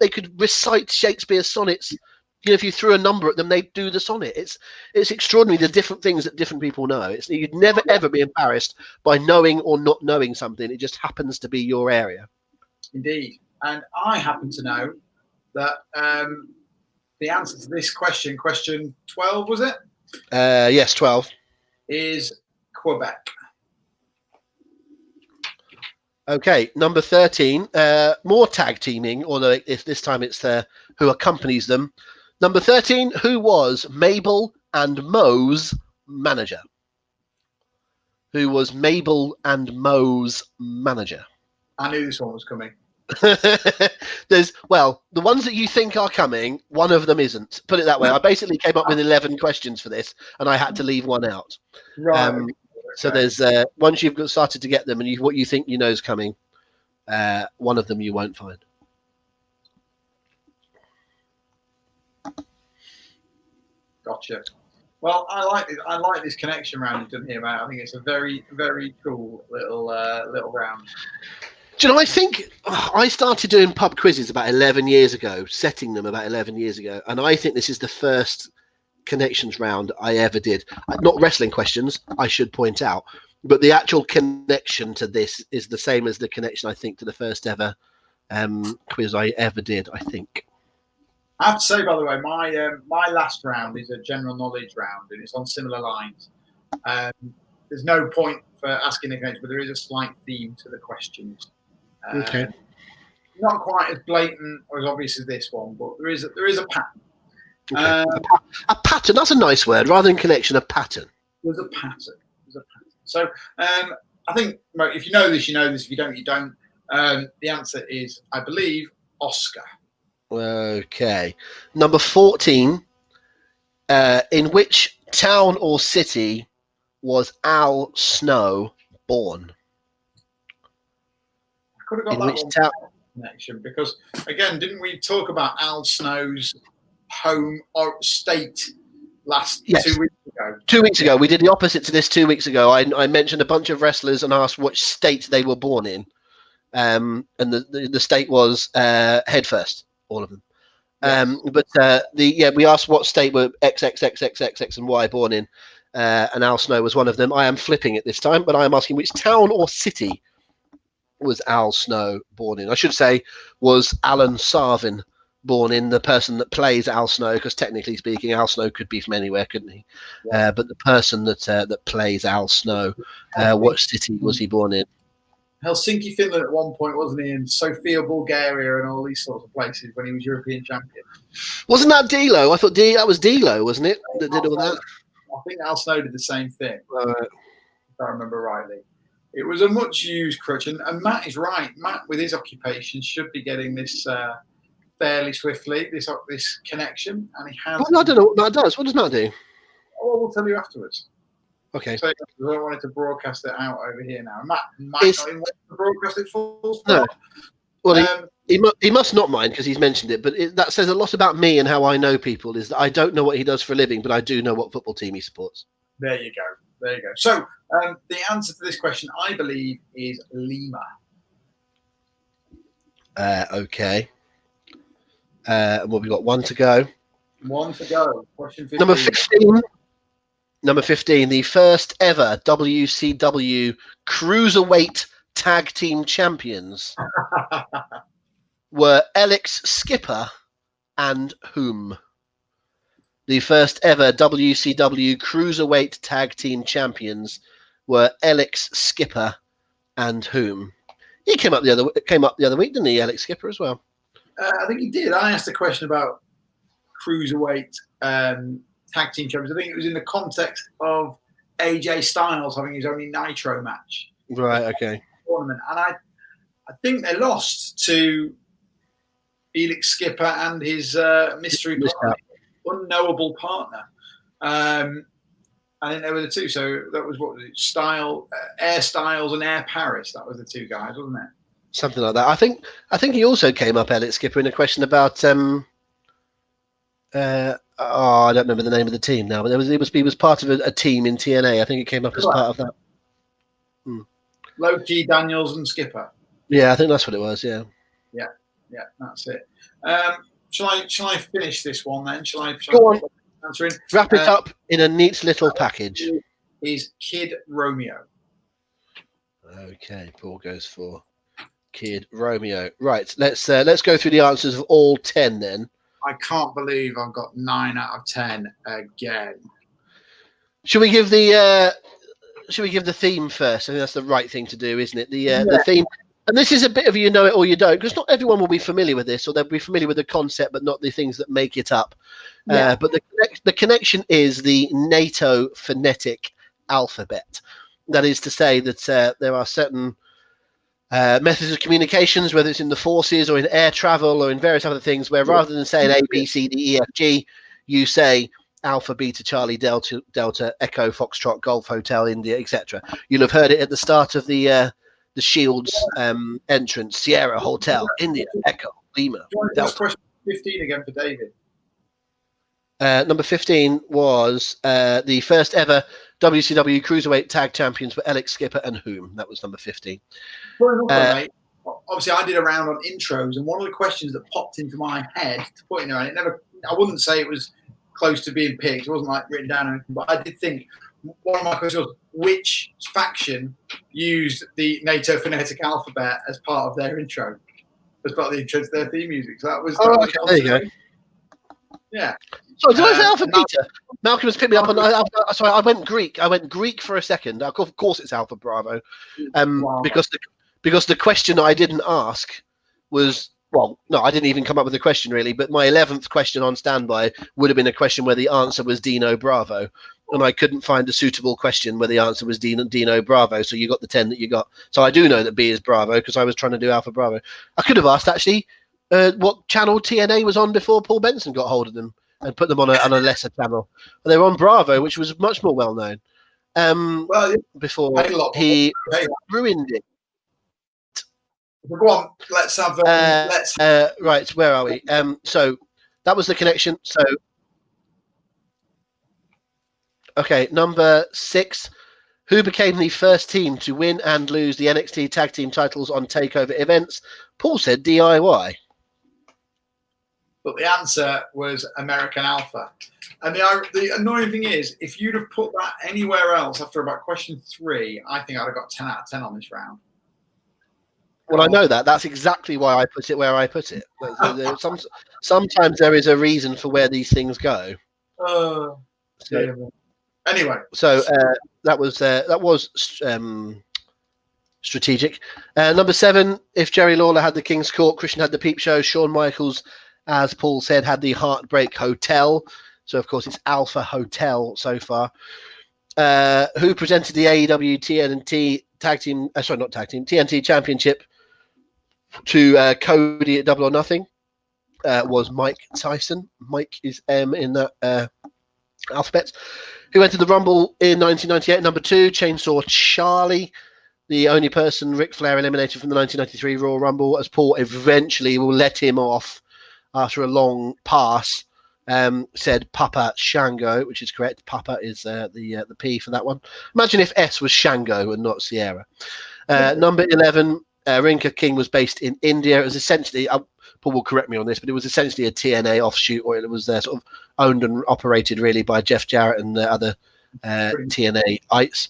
they could recite Shakespeare's sonnets. If you threw a number at them, they'd do the sonnet. It's extraordinary the different things that different people know. You'd never ever be embarrassed by knowing or not knowing something. It just happens to be your area. Indeed, and I happen to know that the answer to this question 12, was it? Yes, 12 is Quebec. Okay, number 13. More tag teaming, although if this time it's who accompanies them. Number 13, who was Mabel and Mo's manager? Who was Mabel and Mo's manager? I knew this one was coming. The ones that you think are coming, one of them isn't. Put it that way. I basically came up with 11 questions for this, and I had to leave one out. Right. So there's once you've started to get them, and what you think you know is coming, one of them you won't find. Gotcha. Well, I like it. I like this connection round you've done here, mate. I think it's a very, very cool little round. Do you know, I think I started doing pub quizzes about 11 years ago, setting them about 11 years ago. And I think this is the first connections round I ever did. Not wrestling questions, I should point out, but the actual connection to this is the same as the connection, I think, to the first ever quiz I ever did, I think. I have to say, by the way, my last round is a general knowledge round, and it's on similar lines. There's no point for asking against, but there is a slight theme to the questions. Okay. Not quite as blatant or as obvious as this one, but there is a pattern. Okay. A pattern. That's a nice word. Rather than connection, a pattern. There's a pattern. So I think if you know this, you know this. If you don't, you don't. The answer is, I believe, Oscar. Okay. Number 14. In which town or city was Al Snow born? I could have got that one connection because, again, didn't we talk about Al Snow's home or state last 2 weeks ago? 2 weeks ago. We did the opposite to this 2 weeks ago. I mentioned a bunch of wrestlers and asked which state they were born in. And the state was Headfirst, all of them. We asked what state were X and Y born in, and Al Snow was one of them. I am flipping it this time, but I am asking which town or city was Al Snow born in. I should say was Alan Sarvin born in, the person that plays Al Snow, because technically speaking, Al Snow could be from anywhere, couldn't he? Yeah. But the person that plays Al Snow, what city was he born in? Helsinki, Finland at one point, wasn't he? And Sofia, Bulgaria, and all these sorts of places when he was European champion. Wasn't that D'Lo? I thought that was D'Lo, wasn't it? That did all that. I think Al Snow did the same thing. If I remember rightly. It was a much used crutch, and Matt is right. Matt, with his occupation, should be getting this fairly swiftly. This connection, and he has. Well, I don't know what that does. What does Matt do? Oh, we'll tell you afterwards. Okay. So I wanted to broadcast it out over here now. Matt might not even want to broadcast it full stop. No. Well, he must not mind because he's mentioned it, but that says a lot about me and how I know people. Is that I don't know what he does for a living, but I do know what football team he supports. There you go. So the answer to this question, I believe, is Lima. Okay. Well, we've got one to go. Question 15. Number 15, the first ever WCW Cruiserweight Tag Team Champions were Alex Skipper and whom? The first ever WCW Cruiserweight Tag Team Champions were Alex Skipper and whom? He came up the other week, didn't he, Alex Skipper as well? I think he did. I asked a question about Cruiserweight Tag Team Champions. I think it was in the context of AJ Styles having his only Nitro match. Right, okay. Tournament. And I think they lost to Elix Skipper and his mystery partner, unknowable partner. I think they were the two. So that was what was it? Air Styles and Air Paris. That was the two guys, wasn't it? Something like that. I think he also came up, Alex Skipper, in a question about I don't remember the name of the team now, but he was part of a team in TNA. I think it came up as part of that. Loki, Daniels, and Skipper. Yeah, I think that's what it was. Yeah, that's it. Shall I finish this one then? Shall I go on? Answering? Wrap it up in a neat little package. Is Kid Romeo. Okay, Paul goes for Kid Romeo. Right, let's go through the answers of all 10 then. I can't believe I've got 9 out of 10 again. Should we give the theme first? I think that's the right thing to do, isn't it? The theme, and this is a bit of you know it or you don't, because not everyone will be familiar with this, or they'll be familiar with the concept, but not the things that make it up. Yeah. But the connection is the NATO phonetic alphabet. That is to say that there are certain methods of communications, whether it's in the forces or in air travel or in various other things, where rather than saying A, B, C, D, E, F, G, you say Alpha, Beta, Charlie, Delta, Echo, Foxtrot, Golf, Hotel, India, etc. You'll have heard it at the start of the Shield's entrance: Sierra, Hotel, India, Echo, Lima. That's question 15 again for David. Number 15 was the first ever WCW Cruiserweight Tag Champions were Alex Skipper and whom? That was number 15. Mate, obviously, I did a round on intros, and one of the questions that popped into my head to put in there, and I wouldn't say it was close to being picked. It wasn't like written down or anything, but I did think one of my questions was which faction used the NATO phonetic alphabet as part of their intro, as part of the intro to their theme music. So that was. Okay, there you go. Yeah. So did I say Alpha Beta? Malcolm has picked me up on. Sorry, I went Greek. I went Greek for a second. Of course, it's Alpha Bravo, because the question I didn't ask was, well, no, I didn't even come up with a question really. But my 11th question on standby would have been a question where the answer was Dino Bravo, and I couldn't find a suitable question where the answer was Dino Bravo. So you got the 10 that you got. So I do know that B is Bravo because I was trying to do Alpha Bravo. I could have asked actually what channel TNA was on before Paul Benson got hold of them and put them on a lesser channel. But they were on Bravo, which was much more well known. Before he ruined it. Go on, let's have. Right, where are we? So that was the connection. So, okay, number 6. Who became the first team to win and lose the NXT Tag Team titles on Takeover events? Paul said DIY. But the answer was American Alpha. And the annoying thing is, if you'd have put that anywhere else after about question 3, I think I'd have got 10 out of 10 on this round. Well, I know that. That's exactly why I put it where I put it. Sometimes there is a reason for where these things go. Anyway. So that was strategic. Number 7, if Jerry Lawler had the King's Court, Christian had the Peep Show, Shawn Michaels, as Paul said, had the Heartbreak Hotel. So, of course, it's Alpha Hotel so far. Who presented the AEW TNT Tag Team, not Tag Team, TNT Championship to Cody at Double or Nothing was Mike Tyson. Mike is M in that alphabet. Who entered the Rumble in 1998, number 2, Chainsaw Charlie. The only person Ric Flair eliminated from the 1993 Royal Rumble, as Paul eventually will let him off after a long pass, said Papa Shango, which is correct. Papa is the P for that one. Imagine if S was Shango and not Sierra. Number 11, Rinka King was based in India. It was essentially, Paul will correct me on this, but it was essentially a TNA offshoot, or it was sort of owned and operated really by Jeff Jarrett and the other TNA-ites.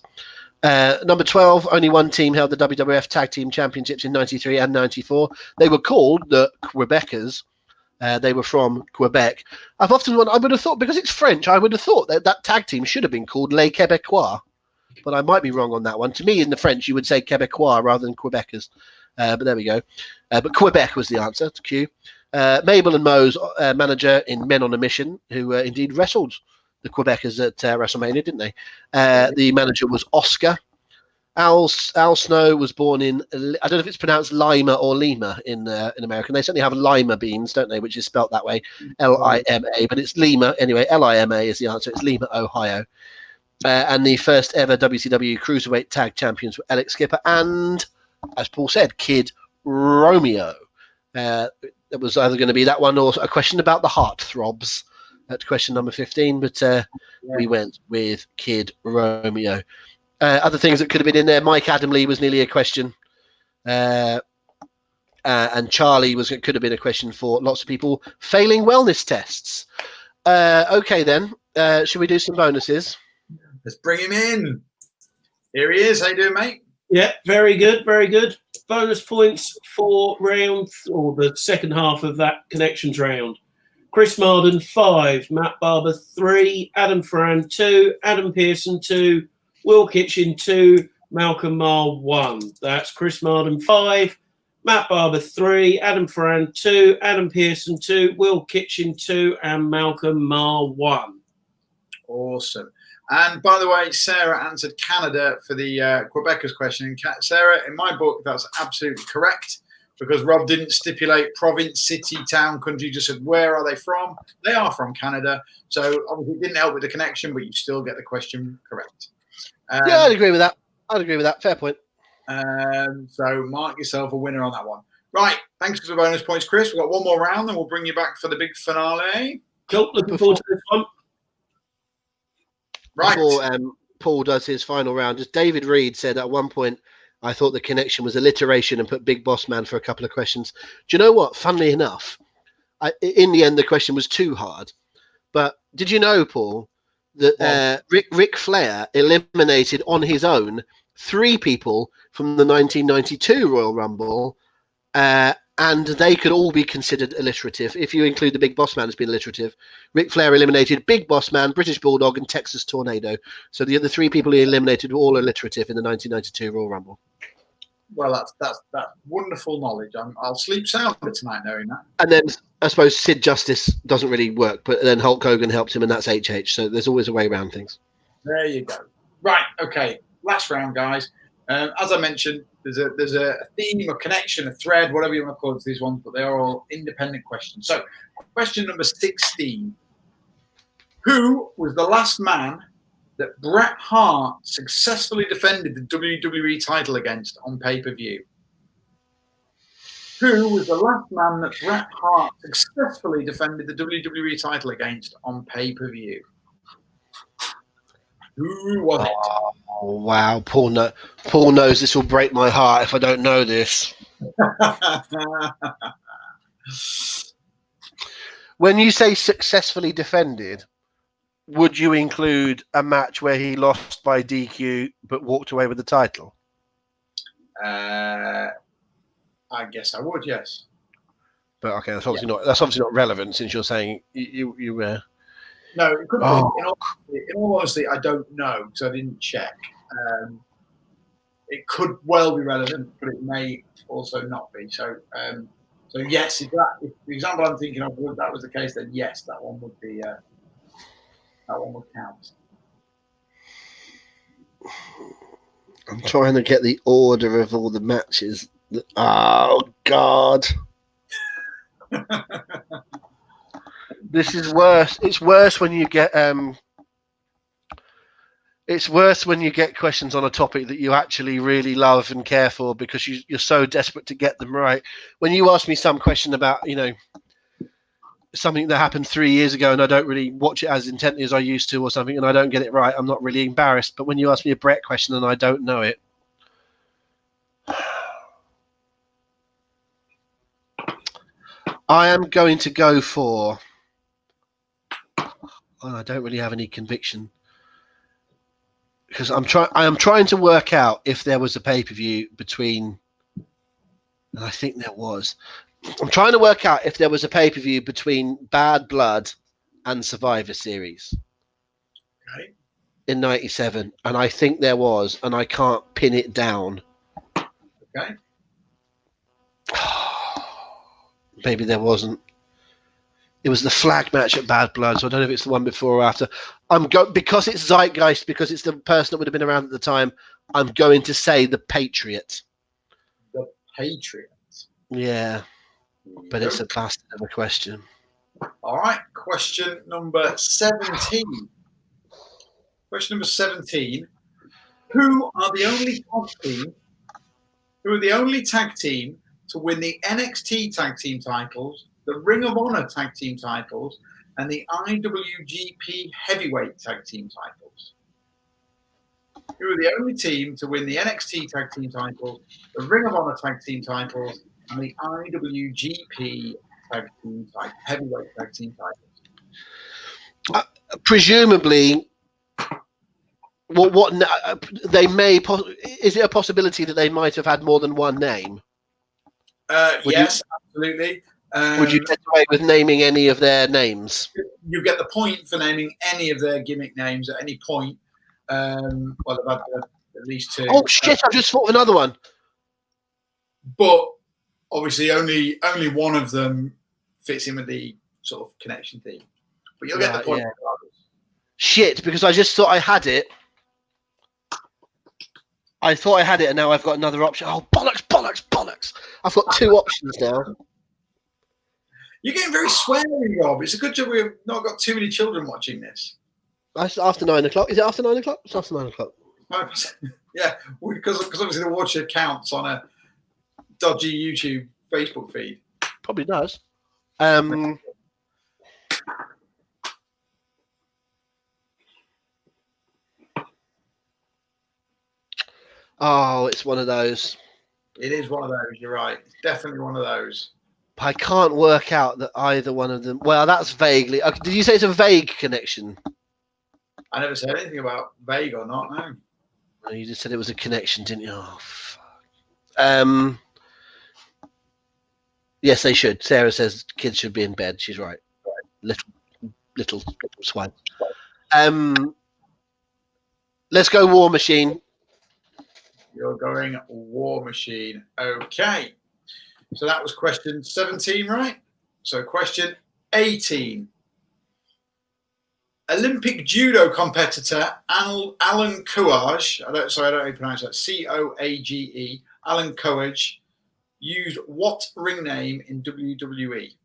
Number 12, only one team held the WWF Tag Team Championships in 93 and 94. They were called the Quebecers. They were from Quebec. I would have thought, because it's French, I would have thought that tag team should have been called Les Québécois. But I might be wrong on that one. To me, in the French, you would say Québécois rather than Quebecers. But there we go. But Quebec was the answer to Q. Mabel and Mo's manager in Men on a Mission, who indeed wrestled the Quebecers at WrestleMania, didn't they? The manager was Oscar. Al Snow was born in, I don't know if it's pronounced Lima or Lima in America. They certainly have lima beans, don't they, which is spelt that way, Lima, but it's Lima. Anyway, Lima is the answer. It's Lima, Ohio. And the first ever WCW Cruiserweight Tag Champions were Alex Skipper and, as Paul said, Kid Romeo. It was either going to be that one or a question about the heartthrobs at question number 15, but we went with Kid Romeo. Other things that could have been in there, Mike Adamle was nearly a question. And Charlie could have been a question for lots of people. Failing wellness tests. Okay, then. Should we do some bonuses? Let's bring him in. Here he is. How you doing, mate? Yeah, very good, very good. Bonus points for round, or the second half of that connections round. Chris Marden, 5. Matt Barber, 3. Adam Fran, 2. Adam Pearson, 2. Will Kitchen, 2. Malcolm Marr, 1. That's Chris Marden, 5. Matt Barber, 3. Adam Fran, 2. Adam Pearson, 2. Will Kitchen, 2. And Malcolm Marr, 1. Awesome. And by the way, Sarah answered Canada for the Quebecers question. Sarah, in my book, that's absolutely correct, because Rob didn't stipulate province, city, town, country, just said, where are they from? They are from Canada. So obviously it didn't help with the connection, but you still get the question correct. Yeah, I'd agree with that. Fair point. So mark yourself a winner on that one. Right. Thanks for the bonus points, Chris. We've got one more round, then we'll bring you back for the big finale. Cool. Looking forward to this one. Right. Before Paul does his final round, just David Reed said at one point, I thought the connection was alliteration and put Big Boss Man for a couple of questions. Do you know what? Funnily enough, in the end, the question was too hard. But did you know, Paul, that Ric Flair eliminated on his own 3 people from the 1992 Royal Rumble, and they could all be considered alliterative. If you include the Big Boss Man as being alliterative, Ric Flair eliminated Big Boss Man, British Bulldog, and Texas Tornado. So the other 3 people he eliminated were all alliterative in the 1992 Royal Rumble. Well, that's wonderful knowledge. I'll sleep sound tonight knowing that. And then I suppose Sid Justice doesn't really work, but then Hulk Hogan helped him, and that's HH. So there's always a way around things. There you go. Right. Okay. Last round, guys. As I mentioned, there's a theme, a connection, a thread, whatever you want to call it to these ones, but they are all independent questions. So, question number 16. Who was the last man that Bret Hart successfully defended the WWE title against on pay-per-view? Who was the last man that Bret Hart successfully defended the WWE title against on pay-per-view? Who was it? Oh, wow. Paul knows this will break my heart if I don't know this. When you say successfully defended, would you include a match where he lost by DQ but walked away with the title? I guess I would, yes. But okay, that's obviously not relevant since you're saying you No, it could be. In all honesty, I don't know because I didn't check. It could well be relevant, but it may also not be. So yes, if the example I'm thinking of, if that was the case, then yes, that one would be. That one would count. I'm trying to get the order of all the matches. Oh God. This is worse. It's worse when you get it's worse when you get questions on a topic that you actually really love and care for because you're so desperate to get them right. When you ask me some question about, something that happened 3 years ago and I don't really watch it as intently as I used to or something and I don't get it right, I'm not really embarrassed. But when you ask me a Bret question and I don't know it, I am going to go for... I don't really have any conviction because I am trying to work out if there was a pay-per-view between, and I think there was. I'm trying to work out if there was a pay-per-view between Bad Blood and Survivor Series in '97, and I think there was, and I can't pin it down. Okay. Maybe there wasn't. It was the flag match at Bad Blood, so I don't know if it's the one before or after. Because it's Zeitgeist, because it's the person that would have been around at the time, I'm going to say the Patriot. The Patriot. Yeah, but it's a bastard of a question. All right, question number 17. Question number 17. Who are the only tag team to win the NXT tag team titles, the Ring of Honor tag team titles, and the IWGP heavyweight tag team titles? Who are the only team to win the NXT tag team titles, the Ring of Honor tag team titles, and the IWGP tag team heavyweight tag team titles? Presumably, what they may is it a possibility that they might have had more than one name? Yes, absolutely. Would you get away with naming any of their names? You get the point for naming any of their gimmick names at any point. Well, they've had at least 2. Oh shit! I just thought of another one. But obviously, only one of them fits in with the sort of connection theme. But you'll get the point. Yeah. Shit! Because I just thought I had it. I thought I had it, and now I've got another option. Oh bollocks! Bollocks! Bollocks! I've got 2 options now. You're getting very sweary, Rob. It's a good job we've not got too many children watching this. It's after 9 o'clock. Is it after 9 o'clock? It's after 9 o'clock. Yeah, because obviously the watcher counts on a dodgy YouTube Facebook feed. Probably does. Oh, it's one of those. It is one of those. You're right. It's definitely one of those. I can't work out that either one of them. Well, that's vaguely. Did you say it's a vague connection? I never said anything about vague or not. No. No, you just said it was a connection, didn't you? Oh, fuck. Yes, they should. Sarah says kids should be in bed. She's right. Little swine. Let's go War Machine. You're going War Machine. Okay. So that was question 17, right? So question 18. Olympic judo competitor Alan Coage, I don't know how you pronounce that, Coage, Alan Coage, used what ring name in WWE?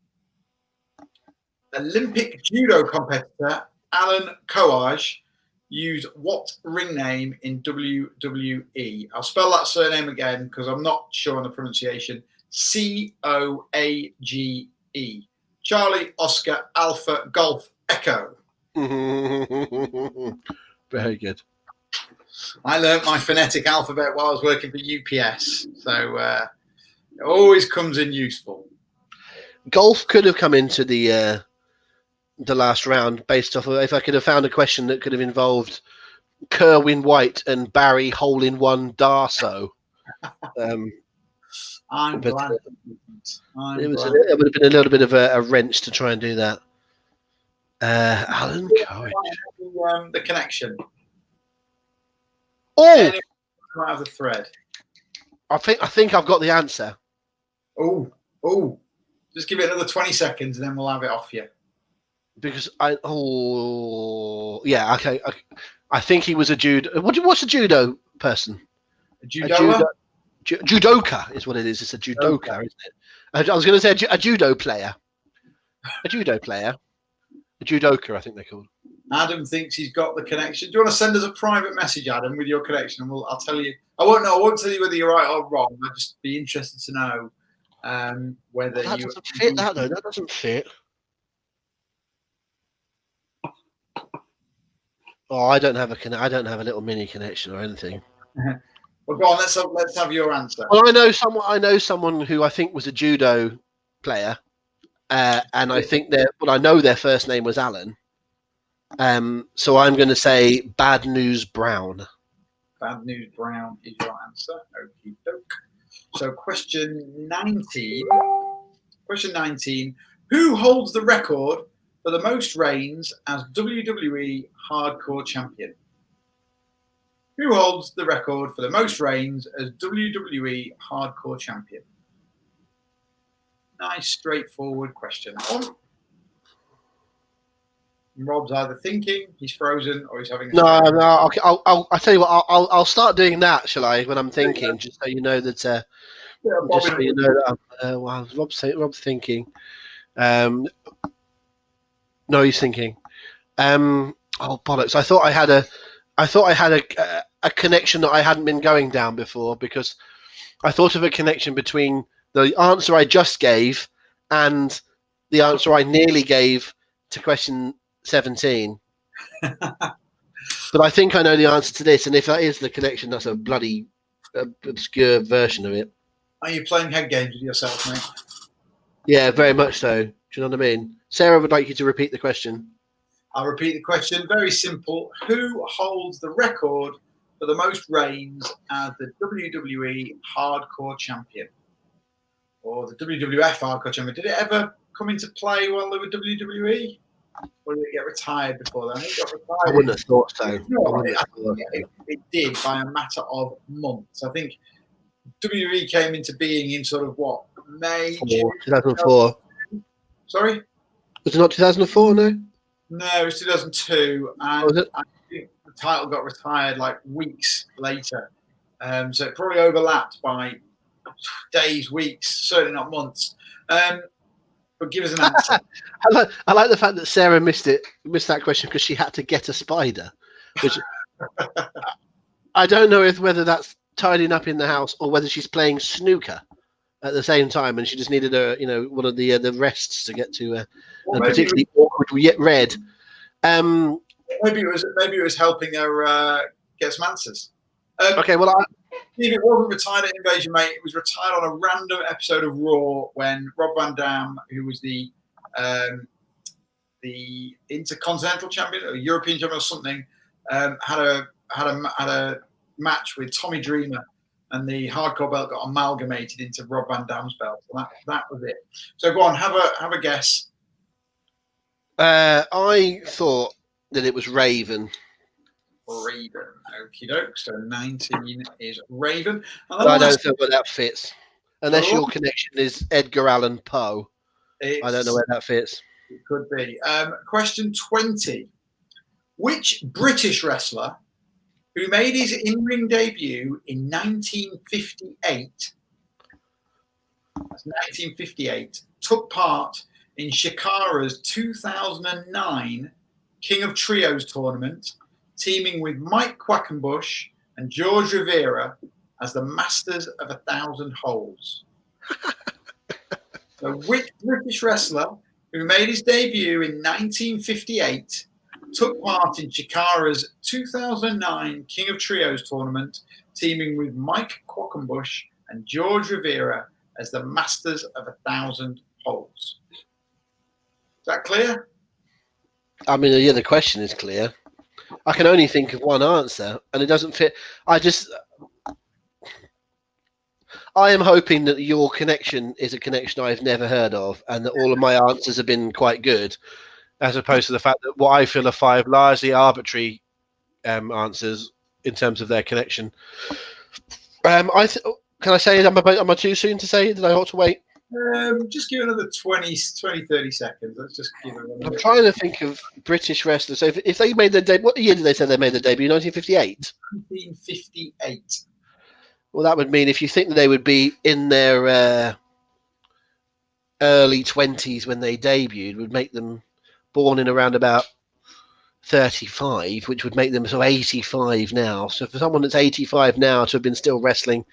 Olympic judo competitor Alan Coage used what ring name in WWE? I'll spell that surname again because I'm not sure on the pronunciation. Coage. Charlie, Oscar, Alpha, Golf, Echo. Very good. I learnt my phonetic alphabet while I was working for UPS, so it always comes in useful. Golf could have come into the last round based off of if I could have found a question that could have involved Kerwin White and Barry Hole-in-One Darsow. I'm glad. It would have been a little bit of a wrench to try and do that. Alan Coage. The connection. Oh, Anyone might have the thread. I think I've got the answer. Oh, just give it another 20 seconds and then we'll have it off you. Because I think he was a judo. What's a judo person? A judoka? Judoka is what it is. It's a judoka, isn't it? I was going to say a judo player. A judo player. A judoka, I think they're called. Adam thinks he's got the connection. Do you want to send us a private message, Adam, with your connection? And I'll tell you. I won't tell you whether you're right or wrong. I'd just be interested to know whether that you doesn't fit. That though. That doesn't fit. Oh, I don't have a little mini connection or anything. Well, go on. Let's have your answer. Well, I know someone who I think was a judo player, and I think I know their first name was Alan. So I'm going to say Bad News Brown. Bad News Brown is your answer. Okie doke. So question 19. Question 19. Who holds the record for the most reigns as WWE Hardcore Champion? Who holds the record for the most reigns as WWE Hardcore Champion? Nice, straightforward question. Rob's either thinking, he's frozen, or he's having. No. Okay, I'll tell you what. I'll start doing that, shall I? When I'm thinking, just so you know that. Just so you know that. Wow, Rob's thinking. No, he's thinking. Oh bollocks! I thought I had a connection that I hadn't been going down before because I thought of a connection between the answer I just gave and the answer I nearly gave to question 17. But I think I know the answer to this, and if that is the connection, that's a bloody obscure version of it. Are you playing head games with yourself, mate? Yeah, very much so. Do you know what I mean? Sarah would like you to repeat the question. I'll repeat the question. Very simple. Who holds the record for the most reigns as the WWE Hardcore Champion? Or the WWF Hardcore Champion? Did it ever come into play while they were WWE? Or did it get retired before then? It got retired. I wouldn't have thought so. It did by a matter of months. I think WWE came into being in sort of what? May? 2004. Sorry? Was it not 2004, no? No, it was 2002. And I think the title got retired like weeks later. So it probably overlapped by days, weeks, certainly not months. But give us an answer. I like the fact that Sarah missed that question because she had to get a spider. Which I don't know whether that's tidying up in the house or whether she's playing snooker at the same time, and she just needed one of the rests to get to a particularly awkward yet red. Maybe it was helping her get some answers. Okay, well, Steve, it wasn't retired at Invasion, mate. It was retired on a random episode of Raw when Rob Van Dam, who was the Intercontinental Champion or European Champion or something, had a match with Tommy Dreamer, and the hardcore belt got amalgamated into Rob Van Dam's belt. So that was it. So go on, have a guess. I thought that it was Raven. Raven. Okie doke. So 19 is Raven. I don't know where that fits. Unless your connection is Edgar Allan Poe. I don't know where that fits. It could be. Question 20. Which British wrestler who made his in-ring debut in 1958, that's 1958, took part in Shikara's 2009 King of Trios tournament, teaming with Mike Quackenbush and George Rivera as the Masters of 1,000 Holds? So which British wrestler who made his debut in 1958 took part in Shikara's 2009 King of Trios tournament, teaming with Mike Quackenbush and George Rivera as the Masters of 1,000 Holds? Is that clear? I mean, yeah, the question is clear. I can only think of one answer, and it doesn't fit. I am hoping that your connection is a connection I've never heard of, and that all of my answers have been quite good, as opposed to the fact that what I feel are 5 largely arbitrary answers in terms of their connection. Can I say, am I too soon to say? Did I ought to wait? Just give it another 20, 30 seconds. Let's just give it I'm trying to think of British wrestlers. So if they made their debut, what year did they say they made their debut? 1958? 1958. Well, that would mean if you think that they would be in their early 20s when they debuted, would make them born in around about 35, which would make them so 85 now. So for someone that's 85 now to have been still wrestling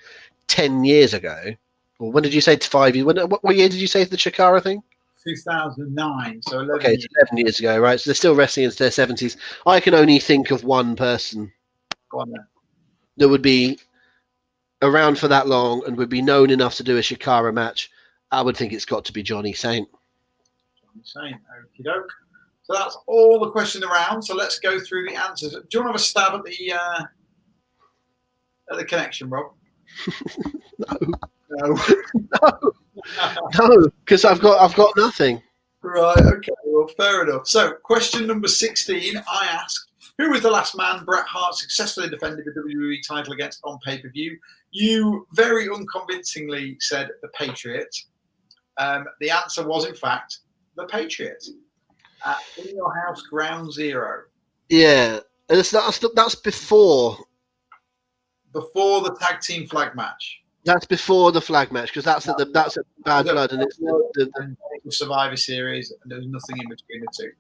10 years ago, or when did you say 5 years? What year did you say the Shikara thing? 2009. So 11 okay, years. it's 11 years ago, right? So they're still wrestling into their 70s. I can only think of one person Go on then. that would be around for that long and would be known enough to do a Shikara match. I would think it's got to be Johnny Saint. Johnny Saint. Okie doke. So that's all the questions around. So let's go through the answers. Do you want to have a stab at the connection, Rob? No, because I've got nothing. Right. Okay. Well, fair enough. So, question number 16. I asked, who was the last man Bret Hart successfully defended the WWE title against on pay-per-view? You very unconvincingly said the Patriot. The answer was, in fact, the Patriot. In Your House, Ground Zero. Yeah, and that's before. Before the tag team flag match. That's before the flag match, because that's at Bad Blood, and it's the Survivor Series, and there's nothing in between the two.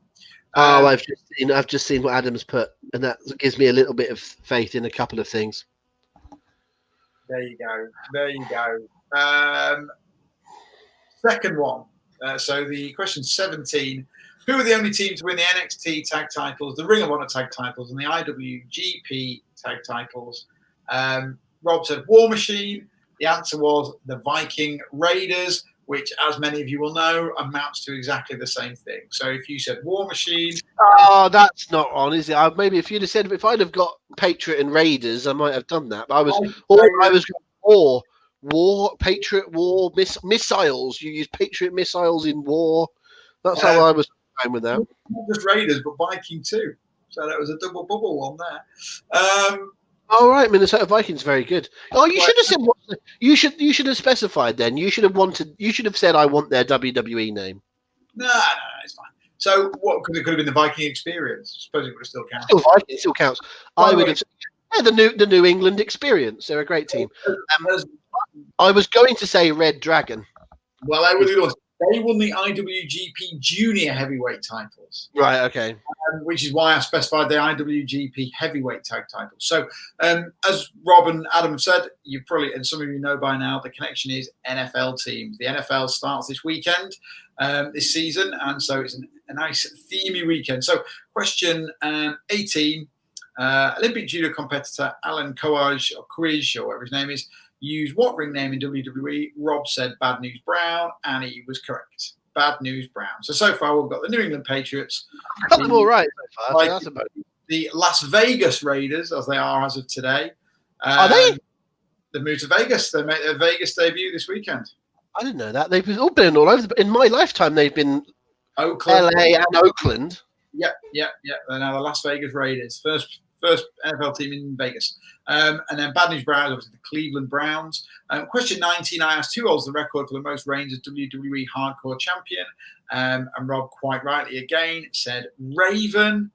I've just seen what Adam's put, and that gives me a little bit of faith in a couple of things. There you go. Second one. So the question 17. Who are the only teams to win the NXT tag titles, the Ring of Honor tag titles, and the IWGP tag titles? Rob said War Machine. The answer was the Viking Raiders, which, as many of you will know, amounts to exactly the same thing. So if you said War Machine... Oh, that's not on, is it? Maybe if you'd have said, if I'd have got Patriot and Raiders, I might have done that. But I was War, Patriot, War, missiles. You use Patriot missiles in war. That's how I was going with that. Not just Raiders, but Viking too. So that was a double bubble one there. All right, Minnesota Vikings, very good. Oh, you should have said you should have specified then. You should have said I want their WWE name. No, it's fine. So what could it have been the Viking Experience? I suppose it would have still counted. Still Viking, it still counts. I would have said the New England Experience. They're a great team. I was going to say Red Dragon. Well, they won the IWGP Junior Heavyweight titles. Right, okay. Which is why I specified the IWGP Heavyweight Tag titles. So, as Rob and Adam have said, you probably, and some of you know by now, the connection is NFL teams. The NFL starts this weekend, this season, and so it's a nice themey weekend. So, question 18. Olympic judo competitor Alan Kowaj, or Quiz, or whatever his name is, used what ring name in WWE? Rob said Bad News Brown, and he was correct. Bad News Brown. So far, we've got the New England Patriots. Got them all right so far. Like, So that's about it. the Las Vegas Raiders, as they are as of today. Are they? They've moved to Vegas. They made their Vegas debut this weekend. I didn't know that. They've all been all over. In my lifetime, they've been Oakland. LA and Oakland. Yep. They're now the Las Vegas Raiders. First NFL team in Vegas. And then Bad News Brown, obviously the Cleveland Browns. Question 19, I asked who holds the record for the most reigns as WWE Hardcore Champion. And Rob, quite rightly again, said Raven.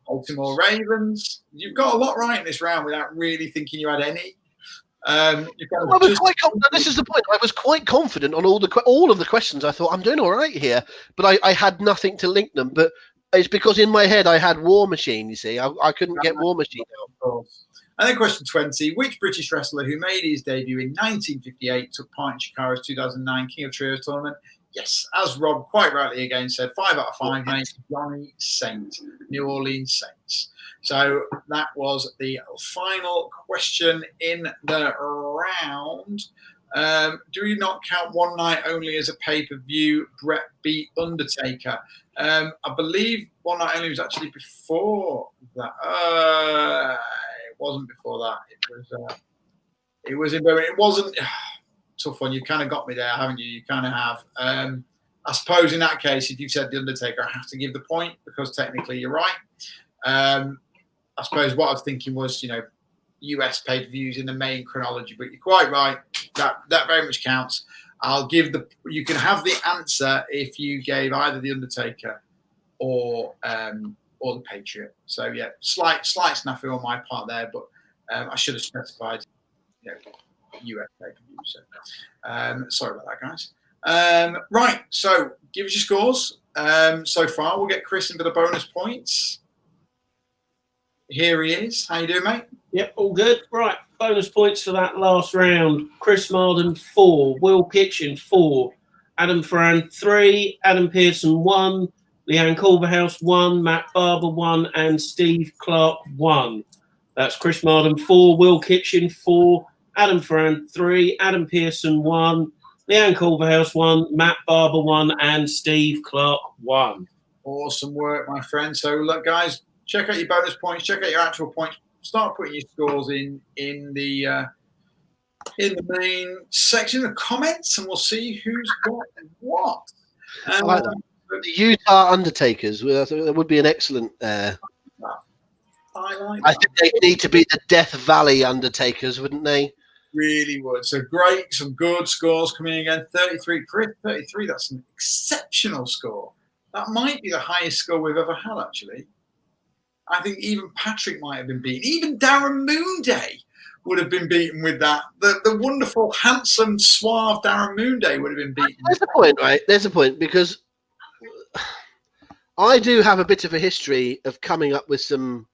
Baltimore Ravens. You've got a lot right in this round without really thinking you had any. This is the point. I was quite confident on all of the questions. I thought I'm doing all right here, but I had nothing to link them. But it's because in my head I had War Machine. You see, I couldn't get War Machine out. And then question 20: which British wrestler who made his debut in 1958 took part in Chikara's 2009 King of Trios tournament? Yes, as Rob quite rightly again said, 5 out of 5, mate. Johnny Saint, New Orleans Saints. So that was the final question in the round. Do we not count One Night Only as a pay-per-view? Bret beat Undertaker. I believe One Night Only was actually before that. It wasn't before that. It wasn't. Tough one. You kind of got me there, haven't you? You kind of have. I suppose in that case, if you said The Undertaker, I have to give the point because technically you're right. I suppose what I was thinking was, US pay-per-views in the main chronology, but you're quite right. That very much counts. You can have the answer if you gave either The Undertaker or the Patriot. So yeah, slight snafu on my part there, but I should have specified, US pay-per-view. So sorry about that, guys. Right, so give us your scores. So far, we'll get Chris in for the bonus points. Here he is. How you doing, mate? Yep, all good. Right, bonus points for that last round. Chris Marden, 4. Will Kitchen, 4. Adam Ferran, 3. Adam Pearson, 1. Leanne Culverhouse, 1. Matt Barber, 1. And Steve Clark, 1. That's Chris Marden, 4. Will Kitchen, 4. Adam Ferran, 3. Adam Pearson, 1. Leanne Culverhouse, 1. Matt Barber, 1. And Steve Clark, 1. Awesome work, my friend. So, look, guys, check out your bonus points. Check out your actual points. Start putting your scores in the main section of comments, and we'll see who's got what. The Utah Undertakers. That would be an excellent. I think they need to be the Death Valley Undertakers, wouldn't they? Really would. So great, some good scores coming in again. 33, Chris, 33. That's an exceptional score. That might be the highest score we've ever had, actually. I think even Patrick might have been beaten. Even Darren Moonday would have been beaten with that. The wonderful, handsome, suave Darren Moonday would have been beaten. There's a point, right? There's a point, because I do have a bit of a history of coming up with some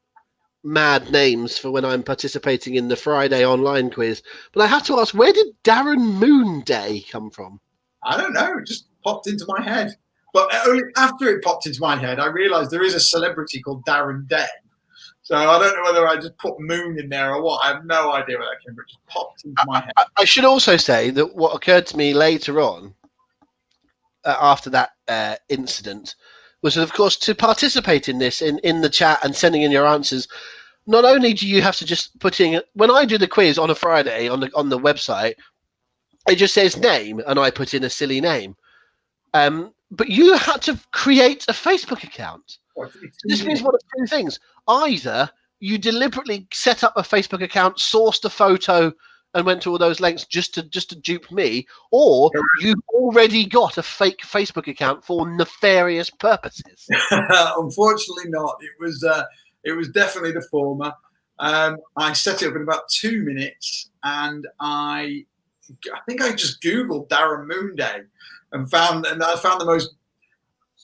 mad names for when I'm participating in the Friday online quiz. But I have to ask, where did Darren Moonday come from? I don't know. It just popped into my head. But only after it popped into my head, I realised there is a celebrity called Darren Day. So I don't know whether I just put Moon in there or what. I have no idea where that came from. It just popped into my head. I should also say that what occurred to me later on, after that incident, was that, of course, to participate in this, in the chat and sending in your answers, not only do you have to just put in, when I do the quiz on a Friday on the website, it just says name, and I put in a silly name. But you had to create a Facebook account. This means one of two things. Either you deliberately set up a Facebook account, sourced a photo, and went to all those lengths just to dupe me, or you've already got a fake Facebook account for nefarious purposes. Unfortunately not. It was definitely the former. I set it up in about 2 minutes, and I think I just Googled Darren Moonday and I found the most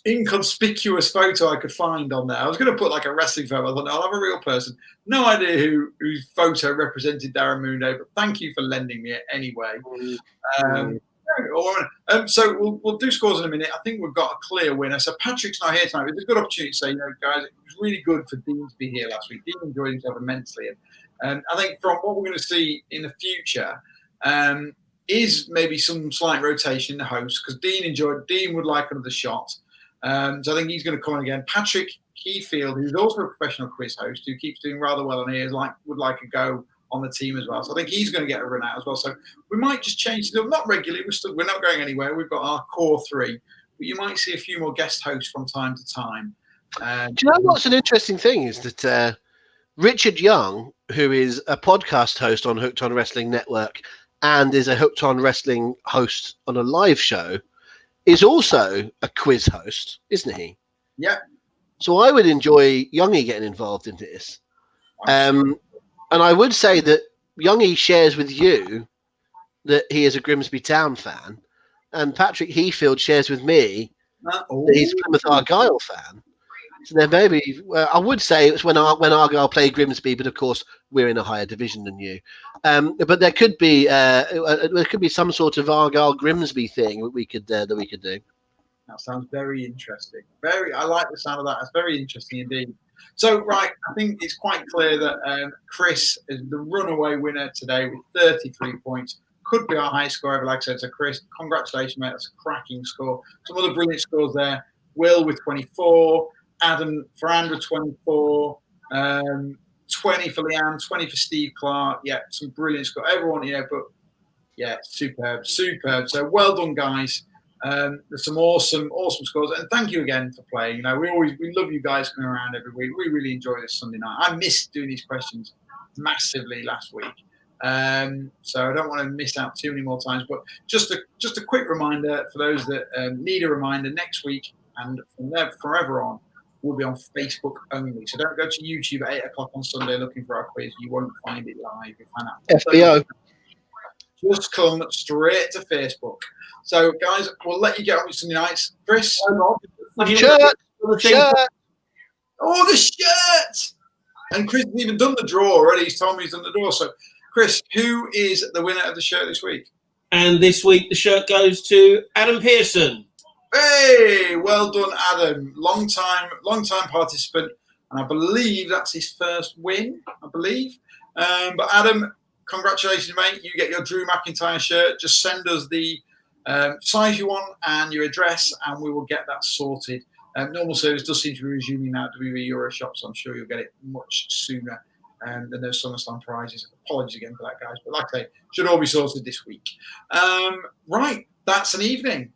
inconspicuous photo I could find on there. I was going to put like a wrestling photo. I thought, no, I'll have a real person. No idea whose photo represented Darren Moonday, but thank you for lending me it anyway. So we'll do scores in a minute. I think we've got a clear winner. So Patrick's not here tonight. It's a good opportunity to say, guys, it was really good for Dean to be here last week. Dean enjoyed himself immensely. And I think from what we're going to see in the future is maybe some slight rotation in the host, because Dean would like another shot. So I think he's going to come on again. Patrick Keyfield, who's also a professional quiz host, who keeps doing rather well on here, would like a go on the team as well. So I think he's going to get a run out as well. So we might just change it up, not regularly. We're not going anywhere. We've got our core three, but you might see a few more guest hosts from time to time. Do you know what's an interesting thing is that Richard Young, who is a podcast host on Hooked on Wrestling Network and is a Hooked on Wrestling host on a live show, is also a quiz host, isn't he? Yeah. So I would enjoy Youngie getting involved in this. And I would say that Youngie shares with you that he is a Grimsby Town fan, and Patrick Heafield shares with me that he's a Plymouth Argyle fan. So there may be, I would say it's when Argyle play Grimsby, but of course we're in a higher division than you. But there could be some sort of Argyle Grimsby thing that we could do. That sounds very interesting. I like the sound of that. It's very interesting indeed. So, right, I think it's quite clear that Chris is the runaway winner today with 33 points. Could be our highest score ever, like I said. So, Chris, congratulations, mate. That's a cracking score. Some other brilliant scores there. Will with 24. Adam Ferrand with 24. 20 for Leanne. 20 for Steve Clark. Yeah, some brilliant scores. Everyone here, but yeah, superb. So, well done, guys. There's some awesome scores, and thank you again for playing. We love you guys coming around every week. We really enjoy this Sunday night. I missed doing these questions massively last week, so I don't want to miss out too many more times. But just a quick reminder for those that need a reminder: next week and from there forever on, we'll be on Facebook only. So don't go to YouTube at 8:00 on Sunday looking for our quiz. You won't find it live. You'll find out FBO. Just come straight to Facebook. So, guys, we'll let you get on with Sunday nights. Chris, Shirt. Oh, the shirt! And Chris has even done the draw already. He's told me he's done the draw. So, Chris, who is the winner of the shirt this week? And this week, the shirt goes to Adam Pearson. Hey, well done, Adam. Long time participant, and I believe that's his first win. But Adam, congratulations, mate. You get your Drew McIntyre shirt. Just send us the size you want and your address, and we will get that sorted. Normal service does seem to be resuming now at WWE Euroshop, so I'm sure you'll get it much sooner than those SummerSlam prizes. Apologies again for that, guys. But like I say, should all be sorted this week. Right, that's an evening.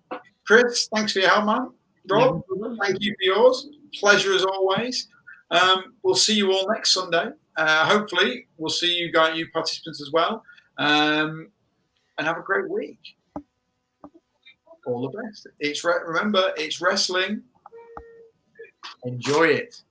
Chris, thanks for your help, man. Rob, thank you for yours. Pleasure as always. We'll see you all next Sunday. Hopefully, we'll see you guys, you participants as well. And have a great week. All the best. Remember, it's wrestling. Enjoy it.